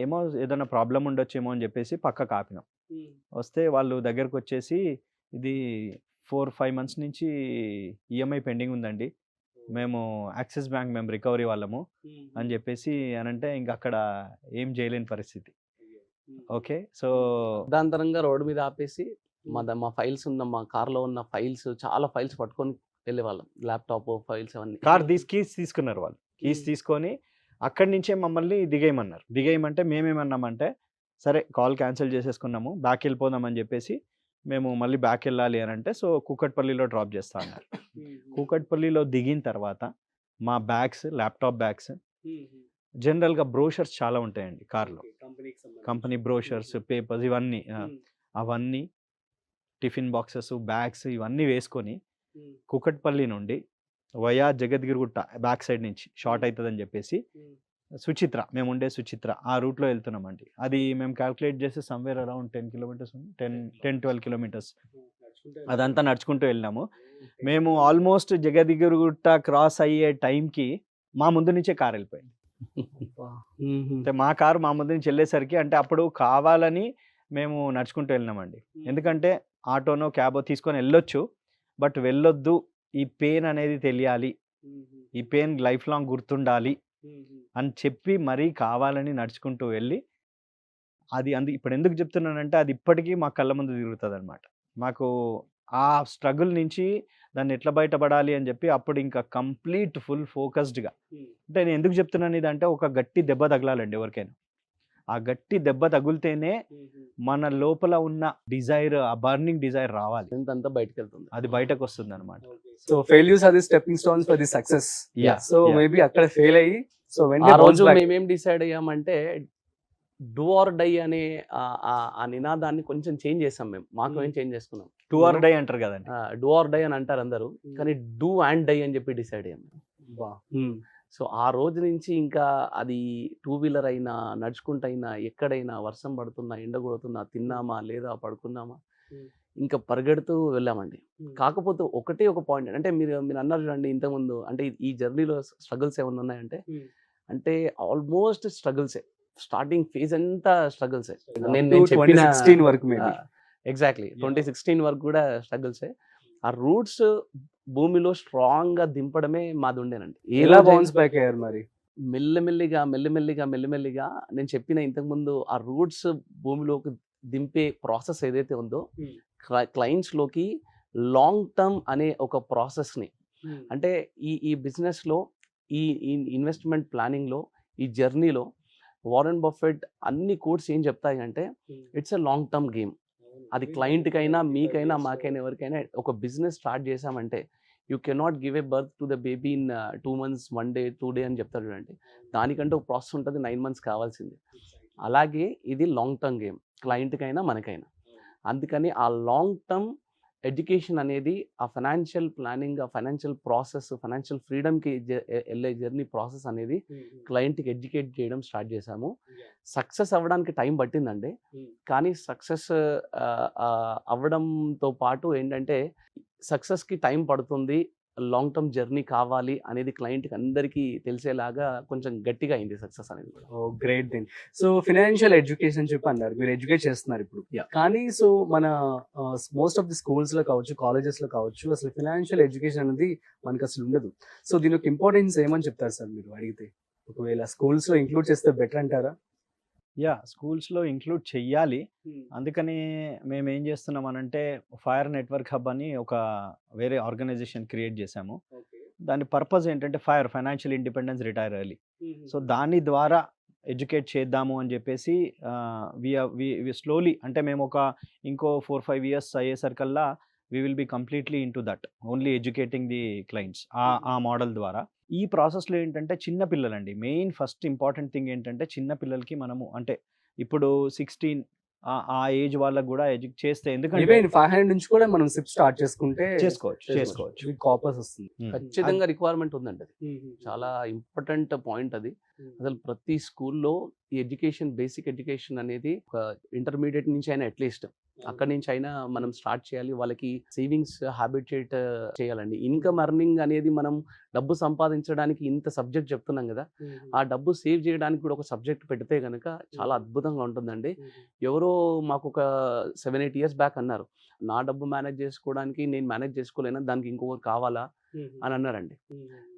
D: ఏమో ఏదైనా ప్రాబ్లం ఉండొచ్చేమో అని చెప్పేసి పక్కకు ఆపినాం. వస్తే వాళ్ళు దగ్గరకు వచ్చేసి ఇది 4-5 months నుంచి ఈఎంఐ పెండింగ్ ఉందండి, మేము యాక్సిస్ బ్యాంక్ మేము రికవరీ వాళ్ళము అని చెప్పేసి అనంటే ఇంకా అక్కడ ఏం చేయలేని పరిస్థితి. ఓకే, సో
C: దాంతరంగా రోడ్డు మీద ఆపేసి మా ఫైల్స్ ఉన్న మా కార్లో ఉన్న చాలా ఫైల్స్ పట్టుకొని వెళ్ళేవాళ్ళం. ల్యాప్టాప్ ఫైల్స్ అవన్నీ.
D: కార్ కీస్ తీసుకున్నారు వాళ్ళు. కీస్ తీసుకొని అక్కడి నుంచే మమ్మల్ని దిగేయమంటే మేమేమన్నామంటే సరే కాల్ క్యాన్సిల్ చేసేసుకున్నాము, బ్యాక్ వెళ్ళిపోదామని చెప్పేసి మేము మళ్ళీ బ్యాక్ వెళ్ళాలి అని అంటే సో కూకట్పల్లిలో డ్రాప్ చేస్తా అన్నారు. కూకట్పల్లిలో దిగిన తర్వాత మా బ్యాగ్స్, ల్యాప్టాప్ బ్యాగ్స్, జనరల్గా బ్రోషర్స్ చాలా ఉంటాయండి కార్లో, కంపెనీ బ్రోషర్స్, పేపర్స్ అవన్నీ టిఫిన్ బాక్సెస్, బ్యాగ్స్ ఇవన్నీ వేసుకొని కూకట్పల్లి నుండి వయా జగద్గిరిగుట్ట బ్యాక్ సైడ్ నుంచి షార్ట్ అవుతుందని చెప్పేసి మేము ఉండే సుచిత్ర ఆ రూట్లో వెళ్తున్నామండి. అది మేము క్యాల్కులేట్ చేసి సమ్వేర్ అరౌండ్ 10 kilometers, 10-12 kilometers అదంతా నడుచుకుంటూ వెళ్ళినాము. మేము ఆల్మోస్ట్ జగద్గిరిగుట్ట క్రాస్ అయ్యే టైంకి మా ముందు నుంచే కార్ వెళ్ళిపోయింది. అంటే మా కారు మా ముందు నుంచి వెళ్ళేసరికి అంటే అప్పుడు కావాలని మేము నడుచుకుంటూ వెళ్ళినామండి. ఎందుకంటే ఆటోనో క్యాబో తీసుకొని వెళ్ళొచ్చు, బట్ వెళ్ళొద్దు, ఈ పెయిన్ అనేది తెలియాలి, ఈ పెయిన్ లైఫ్ లాంగ్ గుర్తుండాలి అని చెప్పి మరీ కావాలని నడుచుకుంటూ వెళ్ళి ఇప్పుడు ఎందుకు చెప్తున్నానంటే అది ఇప్పటికీ మా కళ్ళ ముందు తిరుగుతుంది అనమాట. మాకు ఆ స్ట్రగుల్ నుంచి దాన్ని ఎట్లా బయటపడాలి అని చెప్పి అప్పుడు ఇంకా కంప్లీట్ ఫుల్ ఫోకస్డ్గా. అంటే నేను ఎందుకు చెప్తున్నాను ఇదంటే ఒక గట్టి దెబ్బ తగలాలండి ఎవరికైనా. ఆ గట్టి దెబ్బ తగిలితేనే మన లోపల ఉన్న డిజైర్, ఆ బర్నింగ్ డిజైర్ రావాలి,
C: అంతా బయటకు వెళ్తుంది,
D: అది బయటకు వస్తుంది అనమాట.
B: So failures are the stepping stones for the success. So maybe అక్కడ ఫెయిల్ అయ్యి సో
C: ఆ రోజు మేమేం డిసైడ్ అయ్యామంటే డూ ఆర్ డై అనే ఆ నినాదాన్ని కొంచెం చేంజ్ చేసాం. మాకు ఏం చేంజ్ చేసుకున్నాం.
D: డూ ఆర్ డై అంటారు కదండి,
C: డూ ఆర్ డై అని అంటారు అందరూ, కానీ డూ అండ్ డై అని చెప్పి డిసైడ్ అయ్యాం. సో ఆ రోజు నుంచి ఇంకా అది 2 వీలర్ అయినా, నడుచుకుంటైనా, ఎక్కడైనా వర్షం పడుతున్నా, ఎండ కొడుతున్నా, తిన్నామా లేదా పడుకున్నామా, ఇంకా పరిగెడుతూ వెళ్ళామండి. కాకపోతే ఒకటే ఒక పాయింట్, అంటే మీరు మీరు అన్నారు చూడండి ఇంతకుముందు, అంటే ఈ జర్నీలో స్ట్రగుల్స్ ఏమన్నా ఉన్నాయంటే, అంటే ఆల్మోస్ట్ స్ట్రగుల్సే. స్టార్టింగ్ ఫేజ్ అంతా స్ట్రగుల్సే. నేను చెప్పిన
B: 2016 వరకు మేబీ.
C: ఎగ్జాక్ట్లీ 2016 వరకు కూడా స్ట్రగుల్సే. ఆ రూట్స్ భూమిలో స్ట్రాంగ్ గా దింపడమే మాది ఉండేనండి.
B: ఎలా బౌన్స్ బ్యాక్ అయ్యారు మరి?
C: మెల్లమెల్లిగా నేను చెప్పిన ఇంతకుముందు ఆ రూట్స్ భూమిలోకి దింపే ప్రాసెస్ ఏదైతే ఉందో, క్లయింట్స్ లోకి లాంగ్ టర్మ్ అనే ఒక ప్రాసెస్ ని, అంటే ఈ బిజినెస్ లో, ఈ ఇన్వెస్ట్మెంట్ ప్లానింగ్ లో, ఈ జర్నీలో వారెన్ బఫెట్ అన్ని కోడ్స్ ఏం చెప్తాయి అంటే, it's a long term game. అది క్లయింట్కైనా, మీకైనా, మాకైనా, ఎవరికైనా ఒక బిజినెస్ స్టార్ట్ చేసామంటే, you cannot give a birth to the baby in 2 months 1 day 2 day అని చెప్తారు చూడండి. దానికంటే ఒక ప్రాసెస్ ఉంటుంది, 9 months కావాల్సింది. అలాగే ఇది లాంగ్ టర్మ్ గేమ్, క్లయింట్కైనా మనకైనా. అందుకని ఆ లాంగ్ టర్మ్ ఎడ్యుకేషన్ అనేది, ఆ ఫైనాన్షియల్ ప్లానింగ్, ఆ ఫైనాన్షియల్ ప్రాసెస్, ఫైనాన్షియల్ ఫ్రీడమ్కి వెళ్ళే జర్నీ ప్రాసెస్ అనేది క్లయింట్కి ఎడ్యుకేట్ చేయడం స్టార్ట్ చేశాము. సక్సెస్ అవ్వడానికి టైం పట్టిందండి, కానీ సక్సెస్ అవ్వడంతో పాటు ఏంటంటే, సక్సెస్కి టైం పడుతుంది, లాంగ్ టర్మ్ జర్నీ కావాలి అనేది క్లయింట్కి అందరికీ తెలిసేలాగా కొంచెం గట్టిగా అయింది సక్సెస్ అనేది కూడా.
B: Oh great thing. So financial education చెప్పి అన్నారు, మీరు ఎడ్యుకేట్ చేస్తున్నారు ఇప్పుడు. కానీ సో మన మోస్ట్ ఆఫ్ ది స్కూల్స్ లో కావచ్చు, కాలేజెస్ లో కావచ్చు, అసలు ఫినాన్షియల్ ఎడ్యుకేషన్ అనేది మనకు అసలు ఉండదు. సో దీని యొక్క ఇంపార్టెన్స్ ఏమని చెప్తారు సార్ మీరు అడిగితే? ఒకవేళ స్కూల్స్ లో ఇంక్లూడ్ చేస్తే బెటర్ అంటారా?
D: స్కూల్స్లో ఇంక్లూడ్ చెయ్యాలి. అందుకని మేము ఏం చేస్తున్నాం అనంటే, ఫైర్ నెట్వర్క్ హబ్ అని ఒక వేరే ఆర్గనైజేషన్ క్రియేట్ చేశాము. దాని పర్పస్ ఏంటంటే, financial independence retire early. So దాని ద్వారా ఎడ్యుకేట్ చేద్దాము అని చెప్పేసి వి స్లోలీ, అంటే మేము ఇంకో 4-5 years అయ్యేసరికల్లా we will be completely in to that, only educating the clients ఆ మోడల్ ద్వారా. ఈ ప్రాసెస్లో ఏంటంటే, చిన్న పిల్లలండి మెయిన్ ఫస్ట్ ఇంపార్టెంట్ థింగ్ ఏంటంటే, చిన్న పిల్లలకి మనము అంటే ఇప్పుడు 16 ఆ ఏజ్ వాళ్ళకి కూడా చేస్తే, ఎందుకంటే
B: 500 నుంచి కూడా మనం సిప్ స్టార్ట్ చేసుకుంటే
D: చేసుకోవచ్చు.
B: కాపర్స్ వస్తుంది.
C: ఖచ్చితంగా రిక్వైర్మెంట్ ఉందండి. అది చాలా ఇంపార్టెంట్ పాయింట్. అది అసలు ప్రతి స్కూల్లో ఈ ఎడ్యుకేషన్, బేసిక్ ఎడ్యుకేషన్ అనేది ఒక ఇంటర్మీడియట్ నుంచి అయినా అట్లీస్ట్ అక్కడి నుంచి అయినా మనం స్టార్ట్ చేయాలి. వాళ్ళకి సేవింగ్స్ హ్యాబిటేట్ చేయాలండి. ఇన్కమ్ ఎర్నింగ్ అనేది, మనం డబ్బు సంపాదించడానికి ఇంత సబ్జెక్ట్ చెప్తున్నాం కదా, ఆ డబ్బు సేవ్ చేయడానికి కూడా ఒక సబ్జెక్ట్ పెడితే కనుక చాలా అద్భుతంగా ఉంటుందండి. ఎవరో మాకు ఒక 7-8 years బ్యాక్ అన్నారు, నా డబ్బు మేనేజ్ చేసుకోవడానికి నేను మేనేజ్ చేసుకోలేనా, దానికి ఇంకొకరు కావాలా అని అన్నారండి.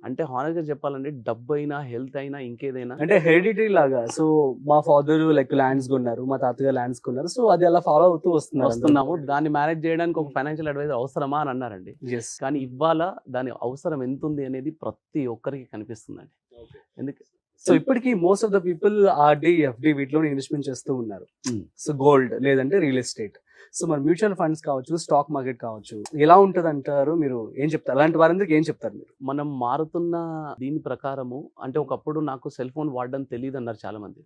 C: అంటే హానెస్ట్గా చెప్పాలంటే, డబ్బు అయినా, హెల్త్ అయినా, ఇంకేదైనా
B: అంటే హెరిడిటరీ లాగా. సో మా ఫాదర్ లైక్ ల్యాండ్స్ కొన్నారు, మా తాతగారు ల్యాండ్స్ కొన్నారు, సో అది అలా ఫాలో అవుతూ
C: వస్తున్నాము. దాన్ని మేనేజ్ చేయడానికి ఒక ఫైనాన్షియల్ అడ్వైజర్ అవసరమా అని అన్నారండి. కానీ ఇవాళ దాని అవసరం ఎంత ఉంది అనేది ప్రతి ఒక్కరికి కనిపిస్తుందండి. ఎందుకు
B: సో ఇప్పటికీ most of the people RD, FD వీటిలో ఇన్వెస్ట్మెంట్ చేస్తూ ఉన్నారు. సో గోల్డ్ లేదంటే రియల్ ఎస్టేట్. సో మన మ్యూచువల్ ఫండ్స్ కావచ్చు, స్టాక్ మార్కెట్ కావచ్చు, ఎలా ఉంటుంది అంటారు? మీరు ఏం చెప్తారు? అలాంటి వారందరికి ఏం చెప్తారు మీరు?
C: మనం మారుతున్న దీని ప్రకారము, అంటే ఒకప్పుడు నాకు సెల్ ఫోన్ వాడడం తెలియదు అన్నారు చాలా మంది.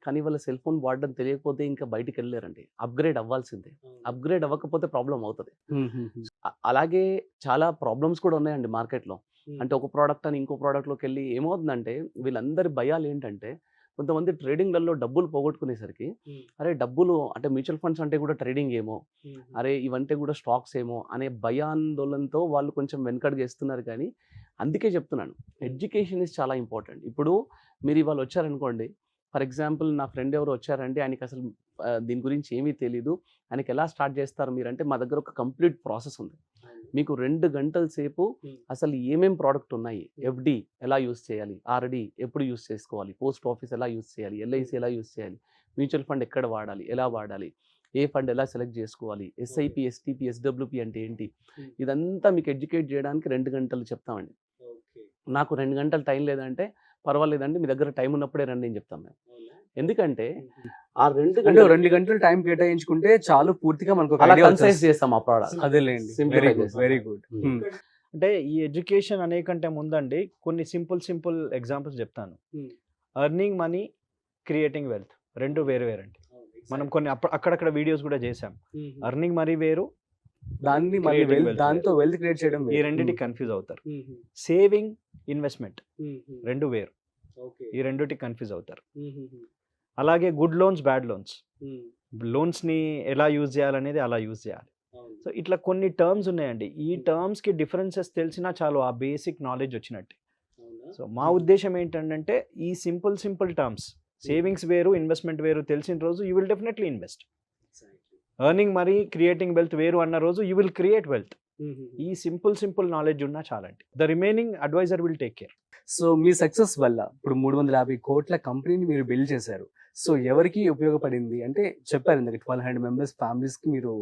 C: కానీ వాళ్ళ సెల్ ఫోన్ వాడడం తెలియకపోతే ఇంకా బయటికి వెళ్ళారండి. అప్గ్రేడ్ అవ్వాల్సిందే. అప్గ్రేడ్ అవ్వకపోతే ప్రాబ్లం అవుతుంది. అలాగే చాలా ప్రాబ్లమ్స్ కూడా ఉన్నాయండి మార్కెట్లో. అంటే ఒక ప్రోడక్ట్ అని ఇంకో ప్రోడక్ట్లోకి వెళ్ళి ఏమవుతుందంటే, వీళ్ళందరి భయాలు ఏంటంటే, కొంతమంది ట్రేడింగ్లలో డబ్బులు పోగొట్టుకునేసరికి, అరే డబ్బులు అంటే మ్యూచువల్ ఫండ్స్ అంటే కూడా ట్రేడింగ్ ఏమో, అరే ఇవంటే కూడా స్టాక్స్ ఏమో అనే భయాందోళనతో వాళ్ళు కొంచెం వెనకడుగేస్తున్నారు. కానీ అందుకే చెప్తున్నాను, ఎడ్యుకేషన్ ఇస్ చాలా ఇంపార్టెంట్. ఇప్పుడు మీరు ఇవాళ వచ్చారనుకోండి, ఫర్ ఎగ్జాంపుల్ నా ఫ్రెండ్ ఎవరు వచ్చారంటే, ఆయనకి అసలు దీని గురించి ఏమీ తెలీదు, ఆయనకి ఎలా స్టార్ట్ చేస్తారు మీరంటే, మా దగ్గర ఒక కంప్లీట్ ప్రాసెస్ ఉంది. మీకు 2 గంటల సేపు అసలు ఏమేం ప్రోడక్ట్ ఉన్నాయి, ఎఫ్డి ఎలా యూస్ చేయాలి, ఆర్డి ఎప్పుడు యూస్ చేసుకోవాలి, పోస్ట్ ఆఫీస్ ఎలా యూస్ చేయాలి, ఎల్ఐసి ఎలా యూస్ చేయాలి, మ్యూచువల్ ఫండ్ ఎక్కడ వాడాలి, ఎలా వాడాలి, ఏ ఫండ్ ఎలా సెలెక్ట్ చేసుకోవాలి, ఎస్ఐపి, ఎస్టిపి, ఎస్డబ్ల్యూపి అంటే ఏంటి, ఇదంతా మీకు ఎడ్యుకేట్ చేయడానికి 2 గంటలు చెప్తామండి. నాకు 2 గంటలు టైం లేదంటే పర్వాలేదండి, మీ దగ్గర టైం ఉన్నప్పుడే రండి అని చెప్తాం మేము. ఎందుకంటే ఆ
B: 2 గంటలు టైం కేటాయించుకుంటే చాలు, పూర్తిగా మనకు
C: కన్సైజ్ చేస్తాం ఆ ప్రోడక్ట్.
B: అదేలేండి, వెరీ గుడ్.
D: అంటే ఈ ఎడ్యుకేషన్ అనే కంటే ముందండి కొన్ని సింపుల్ ఎగ్జాంపుల్స్ చెప్తాను. ఎర్నింగ్ మనీ, క్రియేటింగ్ వెల్త్ 2 వేరు అండి. మనం కొన్ని అక్కడక్కడ వీడియోస్ కూడా చేసాం. ఎర్నింగ్ మనీ వేరు,
B: దాన్ని మళ్ళీ
D: Creating wealth
B: దాంతో వెల్త్ క్రియేట్ చేయడం
D: ఈ రెండింటికి కన్ఫ్యూజ్ అవుతారు. సేవింగ్, ఇన్వెస్ట్మెంట్ రెండు వేరు. ఈ రెండుటి కన్ఫ్యూజ్ అవుతారు. అలాగే గుడ్ లోన్స్, బ్యాడ్ లోన్స్. లోన్స్ని ఎలా యూజ్ చేయాలనేది అలా యూజ్ చేయాలి. సో ఇట్లా కొన్ని టర్మ్స్ ఉన్నాయండి. ఈ టర్మ్స్కి డిఫరెన్సెస్ తెలిసినా చాలు, ఆ బేసిక్ నాలెడ్జ్ వచ్చినట్టే. సో మా ఉద్దేశం ఏంటంటే ఈ సింపుల్ టర్మ్స్, సేవింగ్స్ వేరు, ఇన్వెస్ట్మెంట్ వేరు తెలిసిన రోజు you will definitely invest. Earning money, creating wealth వేరు అన్న రోజు యూ విల్ క్రియేట్ వెల్త్. ఈ సింపుల్ నాలెడ్జ్ ఉన్నా చాలండి. The remaining adviser will take care.
B: So మీ సక్సెస్ వల్ల ఇప్పుడు 350 కోట్ల కంపెనీని మీరు బిల్డ్ చేశారు. సో ఎవరికి ఉపయోగపడింది అంటే చెప్పారు ఇందాక 1200 మెంబర్స్ ఫ్యామిలీస్కి మీరు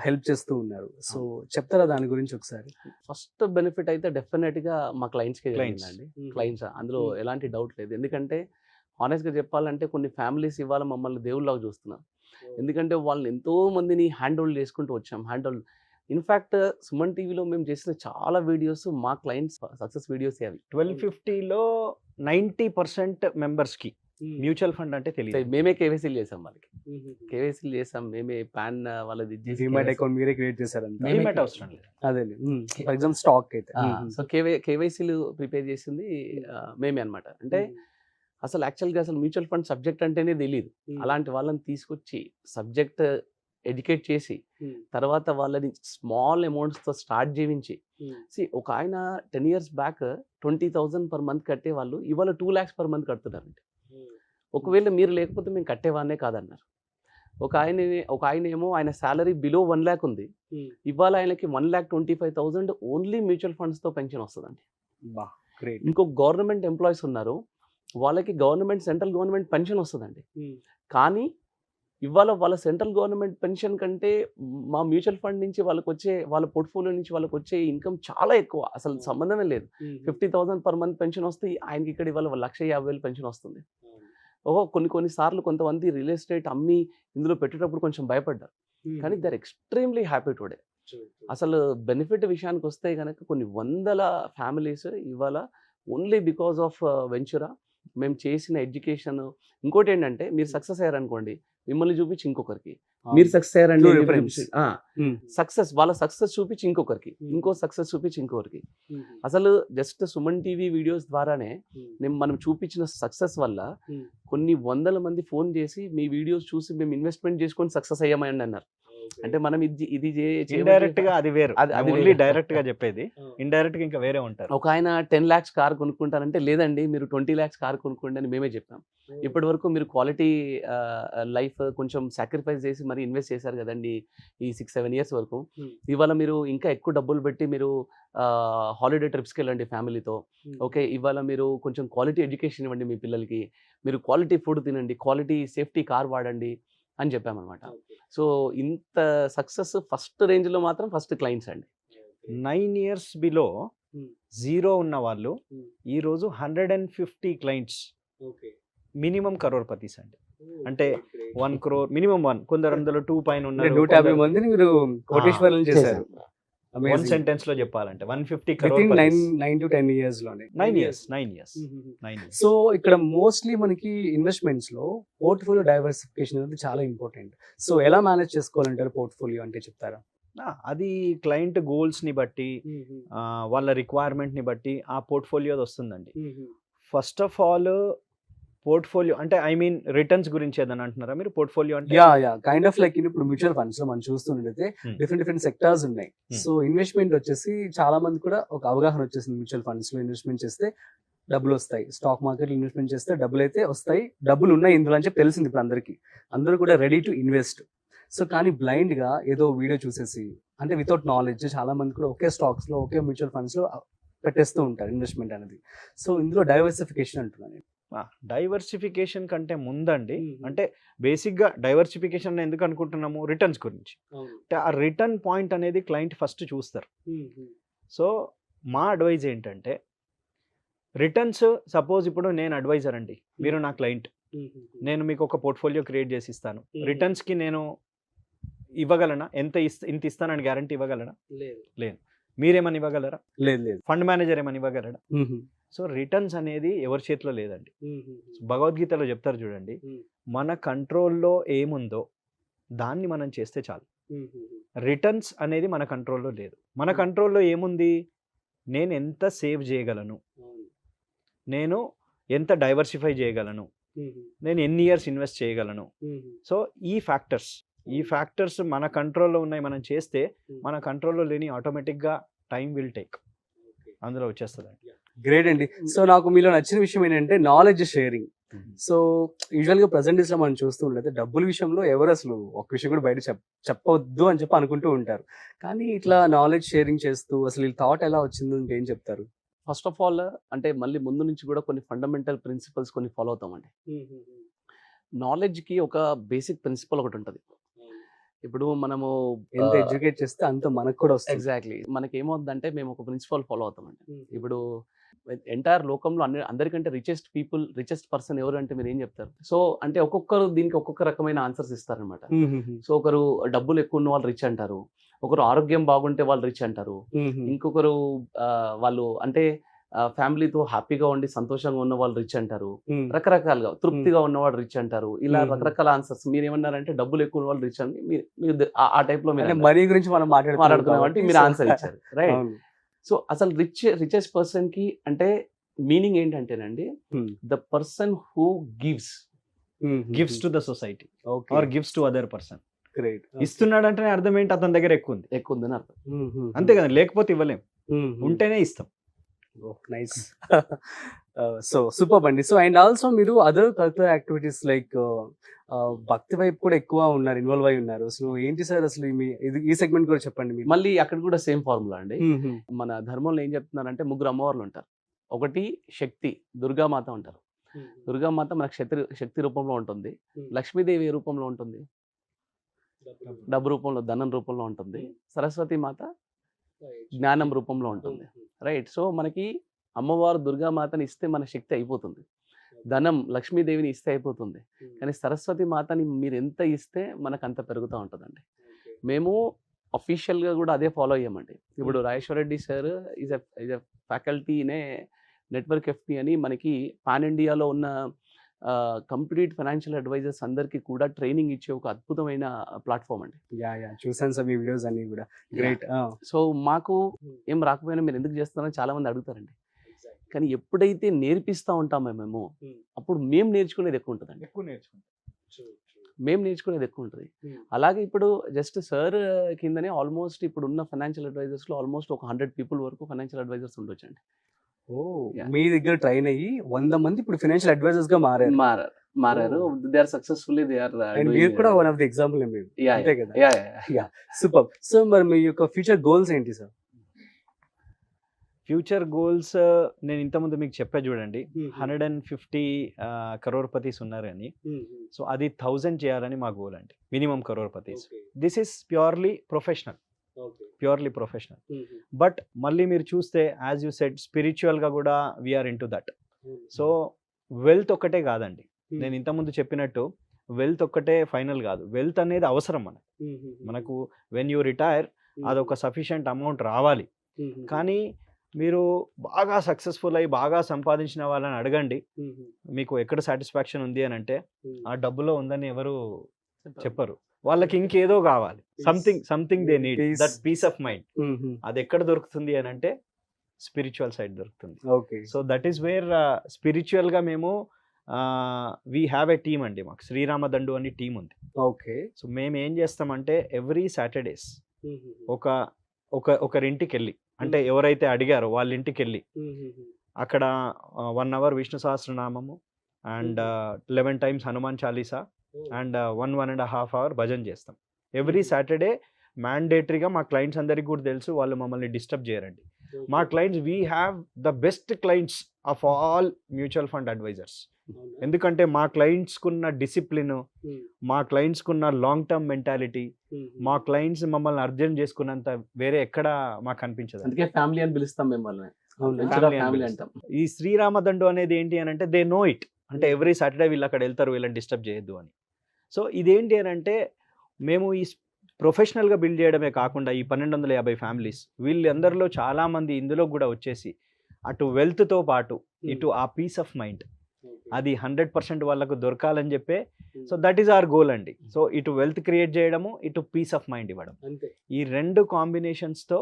B: హెల్ప్ చేస్తూ ఉన్నారు. సో చెప్తారా దాని గురించి ఒకసారి?
C: ఫస్ట్ బెనిఫిట్ అయితే డెఫినెట్గా మా క్లయింట్స్కి
D: Clients.
C: జరిగిందండి. క్లయింట్స్ అందులో ఎలాంటి డౌట్ లేదు. ఎందుకంటే హానెస్ట్గా చెప్పాలంటే కొన్ని ఫ్యామిలీస్ ఇవాళ మమ్మల్ని దేవుళ్ళలాగా చూస్తున్నారు. ఎందుకంటే వాళ్ళని ఎంతో మందిని హ్యాండ్ హోల్డ్ చేసుకుంటూ వచ్చాం. ఇన్ఫ్యాక్ట్ సుమన్ టీవీలో మేము చేసిన చాలా వీడియోస్ మా క్లయింట్స్ సక్సెస్ వీడియోస్ అవి.
D: 1250లో 90% మెంబర్స్కి మ్యూచువల్ ఫండ్ అంటే తెలియదు.
C: మేమే కేవైసీలు చేసాం వాళ్ళకి. కేవైసీలు చేసాం మేమే. పాన్ వాళ్ళది
B: డిమాట్ అకౌంట్ మీరే క్రియేట్ చేశారంట.
D: Demat అవసరం లేదు.
B: అదే ఫర్ ఎగ్జాంపుల్ స్టాక్ అయితే
C: సో కేవైసీలు ప్రిపేర్ చేసింది మేమే అన్నమాట. అంటే అసలు యాక్చువల్గా అసలు మ్యూచువల్ ఫండ్ సబ్జెక్ట్ అంటేనే తెలియదు. అలాంటి వాళ్ళని తీసుకొచ్చి సబ్జెక్ట్ ఎడ్యుకేట్ చేసి తర్వాత వాళ్ళని స్మాల్ అమౌంట్స్తో స్టార్ట్ చేయించి ఒక ఆయన 10 years బ్యాక్ 20,000 per month కట్టే వాళ్ళు ఇవాళ 2 lakhs per month కడుతున్నారండి. ఒకవేళ మీరు లేకపోతే మేము కట్టేవాళ్ళనే కాదన్నారు. ఒక ఆయన ఏమో ఆయన శాలరీ బిలో 1 lakh ఉంది. ఇవాళ ఆయనకి 1,25,000 ఓన్లీ మ్యూచువల్ ఫండ్స్తో పెన్షన్ వస్తుందండి. ఇంకో గవర్నమెంట్ ఎంప్లాయీస్ ఉన్నారు, వాళ్ళకి సెంట్రల్ గవర్నమెంట్ పెన్షన్ వస్తుందండి. కానీ ఇవాళ వాళ్ళ సెంట్రల్ గవర్నమెంట్ పెన్షన్ కంటే మా మ్యూచువల్ ఫండ్ నుంచి వాళ్ళ పోర్ట్ఫోలియో నుంచి వాళ్ళకి వచ్చే ఇన్కమ్ చాలా ఎక్కువ. అసలు సంబంధమే లేదు. 50,000 per month పెన్షన్ వస్తే ఆయనకి ఇక్కడ ఇవాళ 1,50,000 పెన్షన్ వస్తుంది. కొన్ని సార్లు కొంతమంది రియల్ ఎస్టేట్ అమ్మి ఇందులో పెట్టేటప్పుడు కొంచెం భయపడ్డారు. కానీ they are extremely happy today. అసలు బెనిఫిట్ విషయానికి వస్తే కనుక కొన్ని వందల ఫ్యామిలీస్ ఇవాళ ఓన్లీ బికాస్ ఆఫ్ వెంచురా మేము చేసిన ఎడ్యుకేషన్. ఇంకోటి ఏంటంటే మీరు సక్సెస్ అయ్యారనుకోండి, మిమ్మల్ని చూపించి ఇంకొకరికి మీరు సక్సెస్ అయ్యారండి, వాళ్ళ సక్సెస్ చూపించి ఇంకొకరికి, ఇంకో సక్సెస్ చూపించి ఇంకొకరికి. అసలు జస్ట్ సుమన్ టీవీ వీడియోస్ ద్వారానే మనం చూపించిన సక్సెస్ వల్ల కొన్ని వందల మంది ఫోన్ చేసి మీ వీడియోస్ చూసి మేము ఇన్వెస్ట్మెంట్ చేసుకొని సక్సెస్ అయ్యామని అన్నారు. అంటే మనం ఇది
D: ఇండైరెక్ట్ గా అది వేరు, అది ఓన్లీ డైరెక్ట్ గా చెప్పేది. ఇండైరెక్ట్ గా ఇంకా వేరే ఉంటారు.
C: ఒక ఆయన 10 lakhs కార్ కొనుక్కుంటారంటే లేదండి మీరు 20 lakhs కార్ కొనుక్కోండి అని మేమే చెప్పాం. ఇప్పటి వరకు మీరు క్వాలిటీ లైఫ్ కొంచెం సాక్రిఫైస్ చేసి మరి ఇన్వెస్ట్ చేశారు కదండి ఈ 6-7 years వరకు. ఇవాళ మీరు ఇంకా ఎక్కువ డబ్బులు పెట్టి మీరు హాలిడే ట్రిప్స్కి వెళ్ళండి ఫ్యామిలీతో. ఓకే, ఇవాళ మీరు కొంచెం క్వాలిటీ ఎడ్యుకేషన్ ఇవ్వండి మీ పిల్లలకి, మీరు క్వాలిటీ ఫుడ్ తినండి, క్వాలిటీ సేఫ్టీ కార్ వాడండి అని చెప్పామన్నమాట. సో ఇంత సక్సెస్ ఫస్ట్ రేంజ్లో మాత్రం ఫస్ట్ క్లయింట్స్ అండి.
D: 9 years బిలో 0 ఉన్న వాళ్ళు ఈరోజు 150 clients మినిమం కరోర్పతీస్ అండి. అంటే 1 crore మినిమం 1, కొందరు అందులో 2 పైన ఉన్నారు.
B: 150 మందిని మీరు కోటీశ్వరులను చేశారు.
D: వన్ సెంటెన్స్ లో చెప్పాలంటే 150
B: Within
D: crore
B: 9 to 10 years లోనే.
D: 9 years.
B: సో ఇక్కడ మోస్ట్లీ మనకి ఇన్వెస్ట్మెంట్స్ లో పోర్ట్ఫోలియో డైవర్సిఫికేషన్ అనేది చాలా ఇంపార్టెంట్. సో ఎలా మేనేజ్ చేసుకోవాలంటారు పోర్ట్ఫోలియో అంటే చెప్తారా?
D: అది క్లయింట్ గోల్స్ ని బట్టి, వాళ్ళ రిక్వైర్మెంట్ ని బట్టి ఆ పోర్ట్ఫోలియో వస్తుందండి. ఫస్ట్ ఆఫ్ ఆల్ పోర్ట్ఫోలియో అంటే ఐ మీన్ రిటర్న్స్ గురించి ఏదైనా అంటున్నారా మీరు? పోర్ట్ఫోలియో అంటే
B: కైండ్ ఆఫ్ లైక్ ఇప్పుడు మ్యూచువల్ ఫండ్స్ లో మనం చూస్తుంటే డిఫరెంట్ సెక్టార్స్ ఉన్నాయి. సో ఇన్వెస్ట్మెంట్ వచ్చేసి చాలా మంది కూడా ఒక అవగాహన వచ్చేసింది. మ్యూచువల్ ఫండ్స్ లో ఇన్వెస్ట్మెంట్ చేస్తే డబ్బులు వస్తాయి, స్టాక్ మార్కెట్ ఇన్వెస్ట్మెంట్ చేస్తే డబ్బులు అయితే వస్తాయి, డబ్బులు ఉన్నాయి ఇందులో అని చెప్పి తెలిసింది ఇప్పుడు అందరికీ. అందరూ కూడా రెడీ టు ఇన్వెస్ట్. సో కానీ బ్లైండ్ గా ఏదో వీడియో చూసేసి అంటే వితౌట్ నాలెడ్జ్ చాలా మంది కూడా ఒకే స్టాక్స్ లో ఒకే మ్యూచువల్ ఫండ్స్ లో పెట్టేస్తూ ఉంటారు ఇన్వెస్ట్మెంట్ అనేది. సో ఇందులో డైవర్సిఫికేషన్ అంటున్నాను.
D: డైవర్సిఫికేషన్ కంటే ముందండి, అంటే బేసిక్ గా డైవర్సిఫికేషన్ ఎందుకు అనుకుంటున్నాము? రిటర్న్స్ గురించి. అంటే ఆ రిటర్న్ పాయింట్ అనేది క్లయింట్ ఫస్ట్ చూస్తారు. సో మా అడ్వైజ్ ఏంటంటే రిటర్న్స్, సపోజ్ ఇప్పుడు నేను అడ్వైజర్ అండి, మీరు నా క్లయింట్, నేను మీకు ఒక పోర్ట్ఫోలియో క్రియేట్ చేసి ఇస్తాను. రిటర్న్స్ కి నేను ఇవ్వగలనా? ఇంత ఇస్తానని గ్యారంటీ ఇవ్వగలనా? లేదు. మీరేమని ఇవ్వగలరా?
B: లేదు.
D: ఫండ్ మేనేజర్ ఏమని ఇవ్వగలరా? సో రిటర్న్స్ అనేది ఎవరి చేతిలో లేదండి. భగవద్గీతలో చెప్తారు చూడండి, మన కంట్రోల్లో ఏముందో దాన్ని మనం చేస్తే చాలు. రిటర్న్స్ అనేది మన కంట్రోల్లో లేదు. మన కంట్రోల్లో ఏముంది, నేను ఎంత సేవ్ చేయగలను, నేను ఎంత డైవర్సిఫై చేయగలను, నేను ఎన్ని ఇయర్స్ ఇన్వెస్ట్ చేయగలను. సో ఈ ఫ్యాక్టర్స్ మన కంట్రోల్లో ఉన్నాయి. మనం చేస్తే మన కంట్రోల్లో లేని ఆటోమేటిక్గా టైం విల్ టేక్ అందులో వచ్చేస్తుంది.
B: గ్రేట్ అండి. సో నాకు మీలో నచ్చిన విషయం ఏంటంటే నాలెడ్జ్ షేరింగ్. సో యూజువల్గా ప్రజెంట్ డేస్లో మనం చూస్తూ ఉండేది డబ్బుల విషయంలో ఎవరు అసలు ఒక విషయం కూడా బయట చెప్పవద్దు అని చెప్పి అనుకుంటూ ఉంటారు. కానీ ఇట్లా నాలెడ్జ్ షేరింగ్ చేస్తూ అసలు ఈ థాట్ ఎలా వచ్చింది అంటే ఏం చెప్తారు?
C: ఫస్ట్ ఆఫ్ ఆల్ అంటే మళ్ళీ ముందు నుంచి కూడా కొన్ని ఫండమెంటల్ ప్రిన్సిపల్స్ కొన్ని ఫాలో అవుతామండి. నాలెడ్జ్కి ఒక బేసిక్ ప్రిన్సిపల్ ఒకటి ఉంటుంది. ఇప్పుడు మనము
B: ఎంత ఎడ్యుకేట్ చేస్తే అంత మనకు కూడా వస్తుంది.
C: ఎగ్జాక్ట్లీ మనకి ఏమవుతుందంటే మేము ఒక ప్రిన్సిపల్ ఫాలో అవుతామండి. ఇప్పుడు ఎంటైర్ లోకంలో అందరికంటే రిచెస్ట్ పర్సన్ ఎవరు అంటే మీరు ఏం చెప్తారు? సో అంటే ఒక్కొక్కరు దీనికి ఒక్కొక్క రకమైన ఆన్సర్స్ ఇస్తారనమాట. సో ఒకరు డబ్బులు ఎక్కువ ఉన్న వాళ్ళు రిచ్ అంటారు, ఒకరు ఆరోగ్యం బాగుంటే వాళ్ళు రిచ్ అంటారు, ఇంకొకరు వాళ్ళు అంటే ఫ్యామిలీతో హ్యాపీగా ఉండి సంతోషంగా ఉన్న వాళ్ళు రిచ్ అంటారు, రకరకాలుగా తృప్తిగా ఉన్నవాడు రిచ్ అంటారు. ఇలా రకరకాల ఆన్సర్స్. మీరు ఏమన్నారంటే డబ్బులు ఎక్కువ ఉన్న వాళ్ళు రిచ్ అని మీరు ఆ టైప్ లో
B: మనీ గురించి మనం
C: మాట్లాడుతున్నాం అంటే మీరు ఆన్సర్ ఇచ్చారు, రైట్? సో అసలు రిచెస్ట్ పర్సన్ కి అంటే మీనింగ్ ఏంటంటేనండి, the person who gives
D: to the society or gives to other person.
B: Great.
D: ఇస్తున్నాడు అంటే అర్థం ఏంటి, అతని దగ్గర ఎక్కువ ఉందని అర్థం. అంతే కదా, లేకపోతే ఇవ్వలేం, ఉంటేనే ఇస్తాం.
B: నైస్. సో సూపర్ అండి. సో అండ్ ఆల్సో మీరు అదర్ కల్చరల్ యాక్టివిటీస్ లైక్ భక్తి వైపు కూడా ఎక్కువ ఉన్నారు, ఇన్వాల్వ్ అయి ఉన్నారు. సో ఏంటి సార్ అసలు ఈ సెగ్మెంట్ కూడా చెప్పండి మీరు.
C: మళ్ళీ అక్కడ కూడా సేమ్ ఫార్ములా అండి. మన ధర్మంలో ఏం చెప్తున్నారంటే ముగ్గురు అమ్మవార్లు ఉంటారు. ఒకటి శక్తి, దుర్గామాత ఉంటారు. దుర్గామాత మనకు శక్తి రూపంలో ఉంటుంది. లక్ష్మీదేవి ఏ రూపంలో ఉంటుంది? డబ్బు రూపంలో, ధనం రూపంలో ఉంటుంది. సరస్వతి మాత జ్ఞానం రూపంలో ఉంటుంది, రైట్? సో మనకి అమ్మవారు దుర్గామాతని ఇస్తే మన శక్తి అయిపోతుంది, ధనం లక్ష్మీదేవిని ఇస్తే అయిపోతుంది. కానీ సరస్వతి మాతని మీరు ఎంత ఇస్తే మనకు అంత పెరుగుతూ ఉంటుందండి. మేము అఫీషియల్గా కూడా అదే ఫాలో అయ్యామండి. ఇప్పుడు Rajeshwara Reddy sir is a faculty in network FP అని మనకి పాన్ ఇండియాలో ఉన్న కంప్లీట్ ఫైనాన్షియల్ అడ్వైజర్స్ అందరికీ కూడా ట్రైనింగ్ ఇచ్చే ఒక అద్భుతమైన ప్లాట్ఫామ్ అండి.
B: చూసాను సార్ మీ వీడియోస్ అన్ని కూడా. గ్రేట్.
C: సో మాకు ఏం రాకపోయినా మీరు ఎందుకు చేస్తున్నారని చాలా మంది అడుగుతారండి. కానీ ఎప్పుడైతే నేర్పిస్తూ ఉంటామో మేము, అప్పుడు మేము నేర్చుకునేది ఎక్కువ ఉంటుందండి. మేము నేర్చుకునేది ఎక్కువ ఉంటుంది. అలాగే ఇప్పుడు జస్ట్ సార్ కిందనే ఆల్మోస్ట్ ఇప్పుడు ఉన్న ఫైనాన్షియల్ అడ్వైజర్స్లో ఆల్మోస్ట్ ఒక 100 people వరకు ఫైనాన్షియల్ అడ్వైజర్స్ ఉండొచ్చండి.
B: మీ దగ్గర ట్రైన్ అయ్యి 100 మంది ఇప్పుడు ఫైనాన్షియల్ అడ్వైజర్స్ గా మారారు.
C: They are successfully they are.
B: మీరు కూడా వన్ ఆఫ్ ది ఎగ్జాంపుల్ అంతే కదా. సూపర్. సో మరి మీ యొక్క ఫ్యూచర్ గోల్స్ ఏంటి సార్?
D: ఫ్యూచర్ గోల్స్ నేను ఇంతకుముందు మీకు చెప్పా చూడండి, 150 crorepati's ఉన్నారని. సో అది 1000 చేయాలని మా గోల్ అండి, minimum crorepati's. This is purely professional. But మళ్ళీ మీరు చూస్తే యాజ్ యూ సెడ్ స్పిరిచువల్గా కూడా we are in to that. So wealth ఒక్కటే కాదండి, నేను ఇంతకుముందు చెప్పినట్టు వెల్త్ ఒక్కటే ఫైనల్ కాదు. వెల్త్ అనేది అవసరం మనకు వెన్ యూ రిటైర్ అదొక సఫిషియంట్ అమౌంట్ రావాలి. కానీ మీరు బాగా సక్సెస్ఫుల్ అయ్యి బాగా సంపాదించిన వాళ్ళని అడగండి, మీకు ఎక్కడ సాటిస్ఫాక్షన్ ఉంది అని అంటే ఆ డబ్బులో ఉందని ఎవరు చెప్పరు. వాళ్ళకి ఇంకేదో కావాలి, something they need, that peace of mind. అది ఎక్కడ దొరుకుతుంది అని అంటే స్పిరిచువల్ సైడ్ దొరుకుతుంది. So that is where spiritual గా మేము వీ హ్యావ్ ఎ టీమ్ అండి, మాకు శ్రీరామ దండు అని టీం ఉంది. సో మేము ఏం చేస్తామంటే ఎవ్రీ సాటర్డేస్ ఒకరింటికి వెళ్ళి, అంటే ఎవరైతే అడిగారో వాళ్ళ ఇంటికి వెళ్ళి అక్కడ 1 hour Vishnu Sahasranamamu and 11 times Hanuman Chalisa and 1.5 hour భజన చేస్తాం ఎవ్రీ సాటర్డే. మ్యాండేటరీగా మా క్లయింట్స్ అందరికీ కూడా తెలుసు, వాళ్ళు మమ్మల్ని డిస్టర్బ్ చేయరండి. మా clients, we have the best clients of all mutual fund advisers. ఎందుకంటే మా క్లయింట్స్కున్న డిసిప్లిన్, మా క్లయింట్స్కున్న లాంగ్ టర్మ్ మెంటాలిటీ, మా క్లయింట్స్ మమ్మల్ని అర్థం చేసుకున్నంత వేరే ఎక్కడ మాకు అనిపించదు.
C: అందుకే ఫ్యామిలీ అని పిలుస్తాం మిమ్మల్ని.
D: ఈ శ్రీరామ దండు అనేది ఏంటి అని అంటే దే నో ఇట్, అంటే ఎవ్రీ సాటర్డే వీళ్ళు అక్కడ వెళ్తారు, వీళ్ళని డిస్టర్బ్ చేయొద్దు అని. సో ఇదేంటి అని అంటే మేము ఈ ప్రొఫెషనల్గా బిల్డ్ చేయడమే కాకుండా ఈ 1250 ఫ్యామిలీస్ వీళ్ళందరిలో చాలామంది ఇందులో కూడా వచ్చేసి అటు వెల్త్తో పాటు ఇటు ఆ పీస్ ఆఫ్ మైండ్ అది 100% వాళ్ళకు దొరకాలని చెప్పే so that is our goal అండి. సో ఇటు వెల్త్ క్రియేట్ చేయడము, ఇటు పీస్ ఆఫ్ మైండ్ ఇవ్వడం,
B: అంతే.
D: ఈ 2 కాంబినేషన్స్తో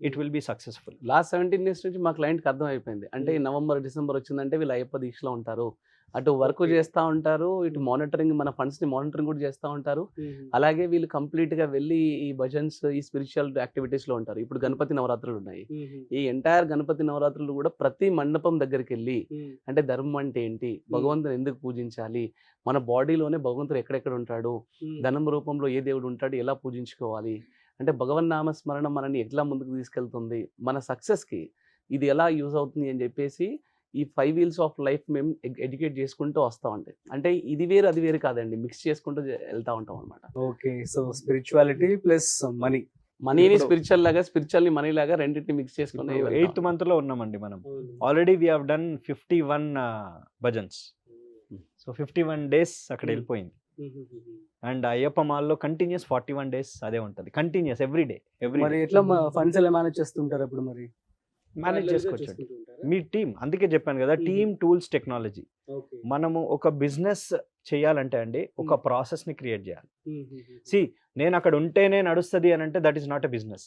D: it will be successful.
C: Last 17 years నుంచి మా క్లయింట్కి అర్థం అయిపోయింది. అంటే నవంబర్ డిసెంబర్ వచ్చిందంటే వీళ్ళు అయ్యప్ప దీక్షలో ఉంటారు, అటు వర్క్ చేస్తూ ఉంటారు, ఇటు మానిటరింగ్ మన ఫండ్స్ని మానిటరింగ్ కూడా చేస్తూ ఉంటారు. అలాగే వీళ్ళు కంప్లీట్గా వెళ్ళి ఈ భజన్స్ ఈ స్పిరిచువల్ యాక్టివిటీస్లో ఉంటారు. ఇప్పుడు గణపతి నవరాత్రులు ఉన్నాయి. ఈ ఎంటైర్ గణపతి నవరాత్రులు కూడా ప్రతి మండపం దగ్గరికి వెళ్ళి అంటే ధర్మం అంటే ఏంటి, భగవంతుని ఎందుకు పూజించాలి, మన బాడీలోనే భగవంతుడు ఎక్కడెక్కడ ఉంటాడు, ధనం రూపంలో ఏ దేవుడు ఉంటాడు, ఎలా పూజించుకోవాలి, అంటే భగవన్నామ స్మరణ మనని ఎట్లా ముందుకు తీసుకెళ్తుంది, మన సక్సెస్కి ఇది ఎలా యూజ్ అవుతుంది అని చెప్పేసి ఈ 5 వీల్స్ ఆఫ్ లైఫ్ మేము ఎడ్యుకేట్ చేసుకుంటూ వస్తామండి. అంటే ఇది వేరు అది వేరు కాదండి, మిక్స్ చేసుకుంటూ వెళ్తూ ఉంటాం అనమాట.
B: Okay. So spirituality plus money,
C: మనీని స్పిరిచువల్ లాగా, స్పిరిచువల్ని మనీ లాగా రెండింటిని మిక్స్ చేసుకుని
D: 8th మంత్లో ఉన్నామండి మనం. Already we have done 51 bhajans. So 51 days అక్కడ వెళ్ళిపోయింది. అండ్ అయ్యప్ప మాల్లో కంటిన్యూస్ 41 days అదే ఉంటుంది, కంటిన్యూస్ ఎవ్రీ డే.
B: మరి ఎట్లా ఫండ్స్ ఎలా మేనేజ్ చేస్తుంటారు అప్పుడు? మరి
D: మేనేజ్ చేసుకోవచ్చు మీ టీమ్. అందుకే చెప్పాను కదా, టీమ్, టూల్స్, టెక్నాలజీ. మనము ఒక బిజినెస్ చేయాలంటే అండి ఒక ప్రాసెస్ని క్రియేట్ చేయాలి. నేను అక్కడ ఉంటేనే నడుస్తుంది అని అంటే that is not a business,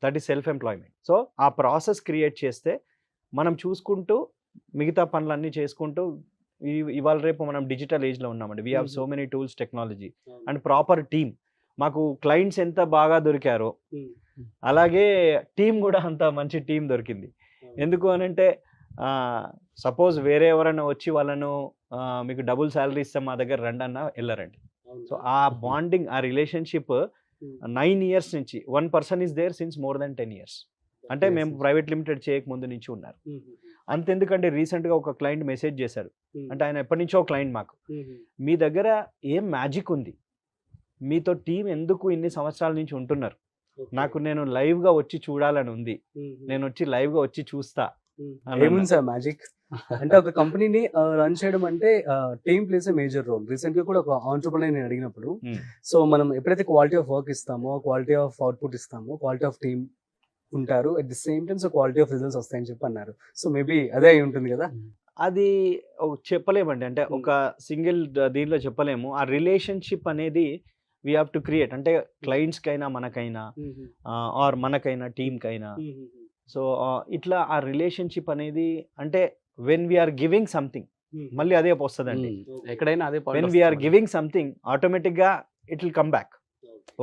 D: that is self employment. So ఆ ప్రాసెస్ క్రియేట్ చేస్తే మనం చూసుకుంటూ మిగతా పనులన్నీ చేసుకుంటూ ఇవాళ రేపు మనం డిజిటల్ ఏజ్లో ఉన్నామండి. We have so many tools, technology and proper team. మాకు క్లయింట్స్ ఎంత బాగా దొరికారో అలాగే టీం కూడా అంత మంచి టీం దొరికింది. ఎందుకు అనంటే సపోజ్ వేరే ఎవరైనా వచ్చి వాళ్ళను మీకు డబుల్ శాలరీ ఇస్తాం మా దగ్గర రండి అన్న వెళ్ళరండి. సో ఆ బాండింగ్, ఆ రిలేషన్షిప్ 9 years నుంచి 1 person is there since more than 10 years. అంటే మేము ప్రైవేట్ లిమిటెడ్ చేయక ముందు నుంచి ఉన్నారు. అంతెందుకంటే రీసెంట్గా ఒక క్లయింట్ మెసేజ్ చేశారు, అంటే ఆయన ఎప్పటి నుంచో క్లయింట్ మాకు, మీ దగ్గర ఏం మ్యాజిక్ ఉంది, మీతో టీం ఎందుకు ఇన్ని సంవత్సరాల నుంచి ఉంటున్నారు, నేను లైవ్గా వచ్చి చూడాలని ఉంది, నేను వచ్చి లైవ్గా వచ్చి చూస్తా.
B: ఏముంది సార్ మ్యాజిక్ అంటే ఒక కంపెనీని రన్ చేయడం అంటే team place a major role. Recent గా కూడా ఒక ఆంటర్‌ప్రెన్యూర్ నేను అడిగినప్పుడు, సో మనం ఎప్పుడైతే క్వాలిటీ ఆఫ్ వర్క్ ఇస్తామో, క్వాలిటీ ఆఫ్ అవుట్పుట్ ఇస్తామో, క్వాలిటీ ఆఫ్ టీమ్ ఉంటారు, at the same time so quality of results వస్తాయని చెప్పి అన్నారు. సో మేబీ అదే అయి ఉంటుంది కదా.
D: అది చెప్పలేమండి, అంటే ఒక సింగిల్ దీనిలో చెప్పలేము. ఆ రిలేషన్షిప్ అనేది వీ హ్యావ్ టు క్రియేట్, అంటే క్లయింట్స్కైనా మనకైనా ఆర్ మనకైనా టీమ్కైనా. సో ఇట్లా ఆ రిలేషన్షిప్ అనేది అంటే వెన్ వీఆర్ గివింగ్ సంథింగ్ మళ్ళీ అదే వస్తుందండి.
C: ఎక్కడైనా అదే
D: వెన్ వీఆర్ గివింగ్ సంథింగ్ ఆటోమేటిక్గా ఇట్ విల్ కమ్ బ్యాక్.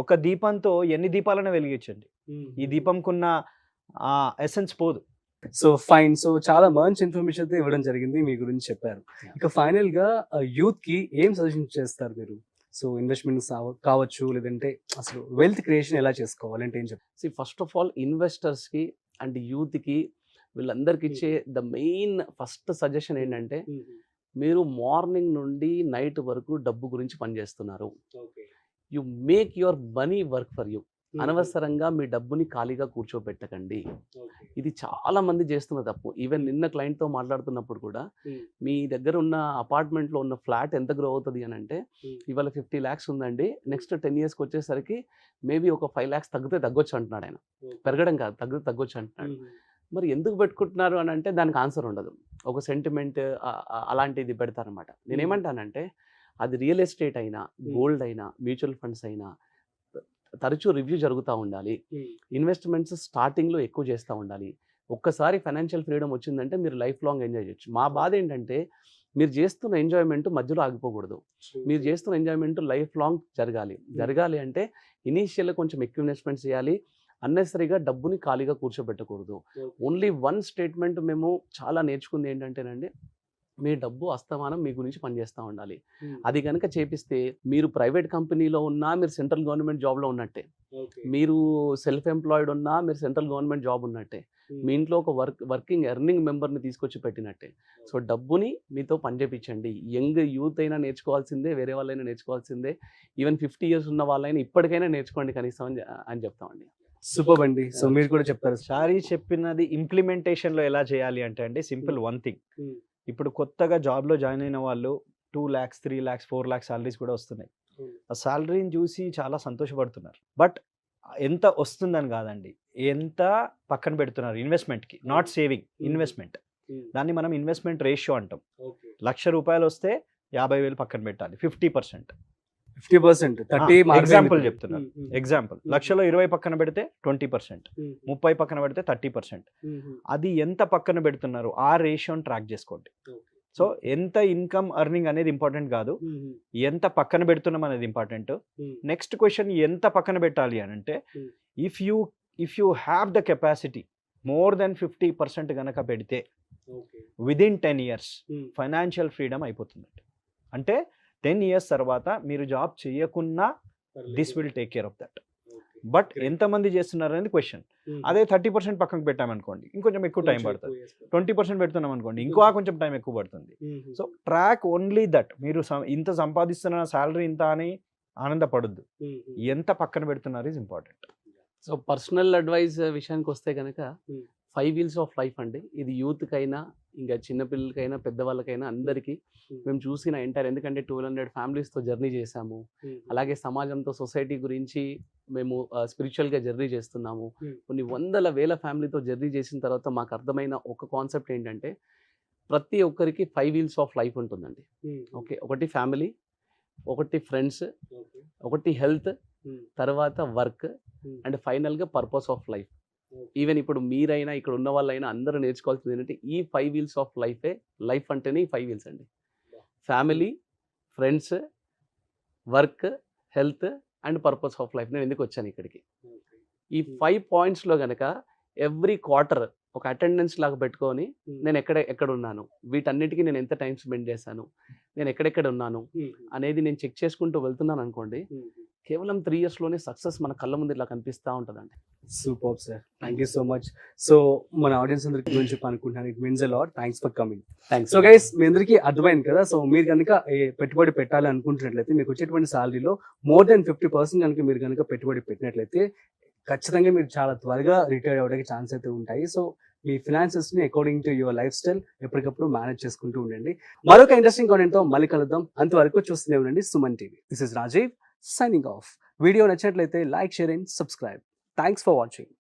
D: ఒక దీపంతో ఎన్ని దీపాలైనా వెలిగించండి, ఈ దీపంకున్న ఎసెన్స్ పోదు.
B: So fine. సో చాలా మంచి ఇన్ఫర్మేషన్ అయితే ఇవ్వడం జరిగింది, మీ గురించి చెప్పారు. ఇక ఫైనల్ గా యూత్ కి ఏం సజెషన్ చేస్తారు మీరు? సో ఇన్వెస్ట్మెంట్స్ కావచ్చు, లేదంటే అసలు వెల్త్ క్రియేషన్ ఎలా చేసుకోవాలంటే ఏం చెప్తారు?
C: ఫస్ట్ ఆఫ్ ఆల్ ఇన్వెస్టర్స్కి అండ్ యూత్కి వీళ్ళందరికీ ఇచ్చే ద మెయిన్ ఫస్ట్ సజెషన్ ఏంటంటే, మీరు మార్నింగ్ నుండి నైట్ వరకు డబ్బు గురించి పనిచేస్తున్నారు. You make your money work for you. అనవసరంగా మీ డబ్బుని ఖాళీగా కూర్చోబెట్టకండి. ఇది చాలా మంది చేస్తున్న తప్పు. ఈవెన్ నిన్న క్లయింట్తో మాట్లాడుతున్నప్పుడు కూడా, మీ దగ్గర ఉన్న అపార్ట్మెంట్లో ఉన్న ఫ్లాట్ ఎంత గ్రో అవుతుంది అని అంటే, ఇవాళ 50 lakhs ఉందండి, నెక్స్ట్ 10 yearsకి వచ్చేసరికి మేబీ ఒక 5 lakhs తగ్గొచ్చు అంటున్నాడు ఆయన. పెరగడం కాదు, తగ్గొచ్చు అంటున్నాడు. మరి ఎందుకు పెట్టుకుంటున్నారు అని అంటే దానికి ఆన్సర్ ఉండదు, ఒక సెంటిమెంట్ అలాంటిది పెడతారనమాట. నేనేమంటానంటే, అది రియల్ ఎస్టేట్ అయినా, గోల్డ్ అయినా, మ్యూచువల్ ఫండ్స్ అయినా తరచూ రివ్యూ జరుగుతూ ఉండాలి. ఇన్వెస్ట్మెంట్స్ స్టార్టింగ్లో ఎక్కువ చేస్తూ ఉండాలి. ఒక్కసారి ఫైనాన్షియల్ ఫ్రీడమ్ వచ్చిందంటే మీరు లైఫ్ లాంగ్ ఎంజాయ్ చేయొచ్చు. మా బాధ ఏంటంటే, మీరు చేస్తున్న ఎంజాయ్మెంట్ మధ్యలో ఆగిపోకూడదు. మీరు చేస్తున్న ఎంజాయ్మెంట్ లైఫ్ లాంగ్ జరగాలి అంటే ఇనీషియల్గా కొంచెం ఎక్కువ ఇన్వెస్ట్మెంట్స్ చేయాలి. అన్నెసరీగా డబ్బుని ఖాళీగా కూర్చోబెట్టకూడదు. ఓన్లీ వన్ స్టేట్మెంట్ మేము చాలా నేర్చుకుంది ఏంటంటేనండి, మీ డబ్బు అస్తమానం మీ గురించి పనిచేస్తూ ఉండాలి. అది కనుక చేపిస్తే మీరు ప్రైవేట్ కంపెనీలో ఉన్నా మీరు సెంట్రల్ గవర్నమెంట్ జాబ్లో ఉన్నట్టే, మీరు సెల్ఫ్ ఎంప్లాయిడ్ ఉన్నా మీరు సెంట్రల్ గవర్నమెంట్ జాబ్ ఉన్నట్టే, మీ ఇంట్లో ఒక వర్కింగ్ ఎర్నింగ్ మెంబర్ని తీసుకొచ్చి పెట్టినట్టే. సో డబ్బుని మీతో పనిచేపించండి. యంగ్ యూత్ అయినా నేర్చుకోవాల్సిందే, వేరే వాళ్ళైనా నేర్చుకోవాల్సిందే, ఈవెన్ 50 years ఉన్న వాళ్ళైనా ఇప్పటికైనా నేర్చుకోండి కనీసం అని చెప్తామండి.
B: సూపర్ అండి. సో మీరు కూడా చెప్తారు.
D: సారీ చెప్పినది ఇంప్లిమెంటేషన్లో ఎలా చేయాలి అంటే అండి, సింపుల్ వన్ థింగ్. ఇప్పుడు కొత్తగా జాబ్లో జాయిన్ అయిన వాళ్ళు 2 lakhs, 3 lakhs, 4 lakhs సాలరీస్ కూడా వస్తున్నాయి. ఆ సాలరీని చూసి చాలా సంతోషపడుతున్నారు. బట్ ఎంత వస్తుందని కాదండి, ఎంత పక్కన పెడుతున్నారు ఇన్వెస్ట్మెంట్కి, నాట్ సేవింగ్, ఇన్వెస్ట్మెంట్. దాన్ని మనం ఇన్వెస్ట్మెంట్ రేషియో అంటాం. 1,00,000 రూపాయలు వస్తే 50,000 పక్కన పెట్టాలి 50%.
B: 50%, 30
D: ఎగ్జాంపుల్ చెప్తున్నాను. ఎగ్జాంపుల్, లక్షలో 20 పక్కన పెడితే 20%, 30 పక్కన పెడితే 30%. అది ఎంత పక్కన పెడుతున్నారు ఆ రేషియోని ట్రాక్ చేసుకోండి. సో ఎంత ఇన్కమ్ ఎర్నింగ్ అనేది ఇంపార్టెంట్ కాదు, ఎంత పక్కన పెడుతున్నాం అనేది ఇంపార్టెంట్. నెక్స్ట్ క్వశ్చన్ ఎంత పక్కన పెట్టాలి అని అంటే, if you have the capacity more than 50% కనుక పెడితే విదిన్ 10 years ఫైనాన్షియల్ ఫ్రీడమ్ అయిపోతుంది. అంటే 10 years తర్వాత మీరు జాబ్ చేయకున్నా this will take care of that. But ఎంతమంది చేస్తున్నారు అనేది క్వశ్చన్. అదే 30% పక్కకు పెట్టామనుకోండి ఇంకొంచెం ఎక్కువ టైం పడుతుంది. 20% పెడుతున్నాం అనుకోండి ఇంకో కొంచెం టైం ఎక్కువ పడుతుంది. So track only that. మీరు ఇంత సంపాదిస్తున్న శాలరీ ఇంత అని ఆనందపడద్దు, ఎంత పక్కన పెడుతున్నారు is important.
C: So personal advice విషయానికి వస్తే కనుక 5 wheels ఆఫ్ లైఫ్ అండి. ఇది యూత్కైనా ఇంకా చిన్నపిల్లలకైనా పెద్దవాళ్ళకైనా అందరికీ మేము చూసిన ఎంటైర్, ఎందుకంటే 200 ఫ్యామిలీస్తో జర్నీ చేశాము. అలాగే సమాజంతో సొసైటీ గురించి మేము స్పిరిచువల్గా జర్నీ చేస్తున్నాము. కొన్ని వందల వేల ఫ్యామిలీతో జర్నీ చేసిన తర్వాత మాకు అర్థమైన ఒక కాన్సెప్ట్ ఏంటంటే, ప్రతి ఒక్కరికి 5 wheels ఆఫ్ లైఫ్ ఉంటుందండి. ఓకే, ఒకటి ఫ్యామిలీ, ఒకటి ఫ్రెండ్స్, ఒకటి హెల్త్, తర్వాత వర్క్, అండ్ ఫైనల్గా పర్పస్ ఆఫ్ లైఫ్. ఈవెన్ ఇప్పుడు మీరైనా ఇక్కడ ఉన్న వాళ్ళైనా అందరూ నేర్చుకోవాల్సింది ఏంటంటే, ఈ 5 wheels ఆఫ్ లైఫే. లైఫ్ అంటేనే ఈ 5 wheels అండి. Family, friends, work, health and purpose of life. నేను ఎందుకు వచ్చాను ఇక్కడికి, ఈ 5 pointsలో కనుక ఎవ్రీ క్వార్టర్ ఒక అటెండెన్స్ లాగా పెట్టుకొని నేను ఎక్కడ ఉన్నాను, వీటన్నిటికీ నేను ఎంత టైం స్పెండ్ చేశాను, నేను ఎక్కడెక్కడ ఉన్నాను అనేది నేను చెక్ చేసుకుంటూ వెళ్తున్నాను అనుకోండి, కేవలం 3 yearsలోనే సక్సెస్ మన కళ్ళ ముందు ఇలా కనిపిస్తూ ఉంటుందండి.
B: Super sir, thank you so much. So మన ఆడియన్స్ అందరికి గురించి చెప్పాలనుకుంటున్నాను. It means a lot. Thanks for coming. So guys, మీ అందరికీ అర్థమైంది కదా. సో మీరు కనుక పెట్టుబడి పెట్టాలి అనుకుంటున్నట్లయితే, మీకు వచ్చేటువంటి సాలరీలో మోర్ దెన్ 50% కనుక మీరు కనుక పెట్టుబడి పెట్టినట్లయితే ఖచ్చితంగా మీరు చాలా త్వరగా రిటైర్ అవ్వడానికి ఛాన్స్ అయితే ఉంటాయి. సో మీ ఫినాన్సెస్ ని according to your life style ఎప్పటికప్పుడు మేనేజ్ చేసుకుంటూ ఉండండి. మరొక ఇంట్రెస్టింగ్ కాంటెంట్ తో మళ్ళీ కలుద్దాం. అంతవరకు చూస్తూనే ఉండండి Suman TV. This is Rajiv signing off. Video నచ్చినట్లయితే like, share and subscribe. Thanks for watching.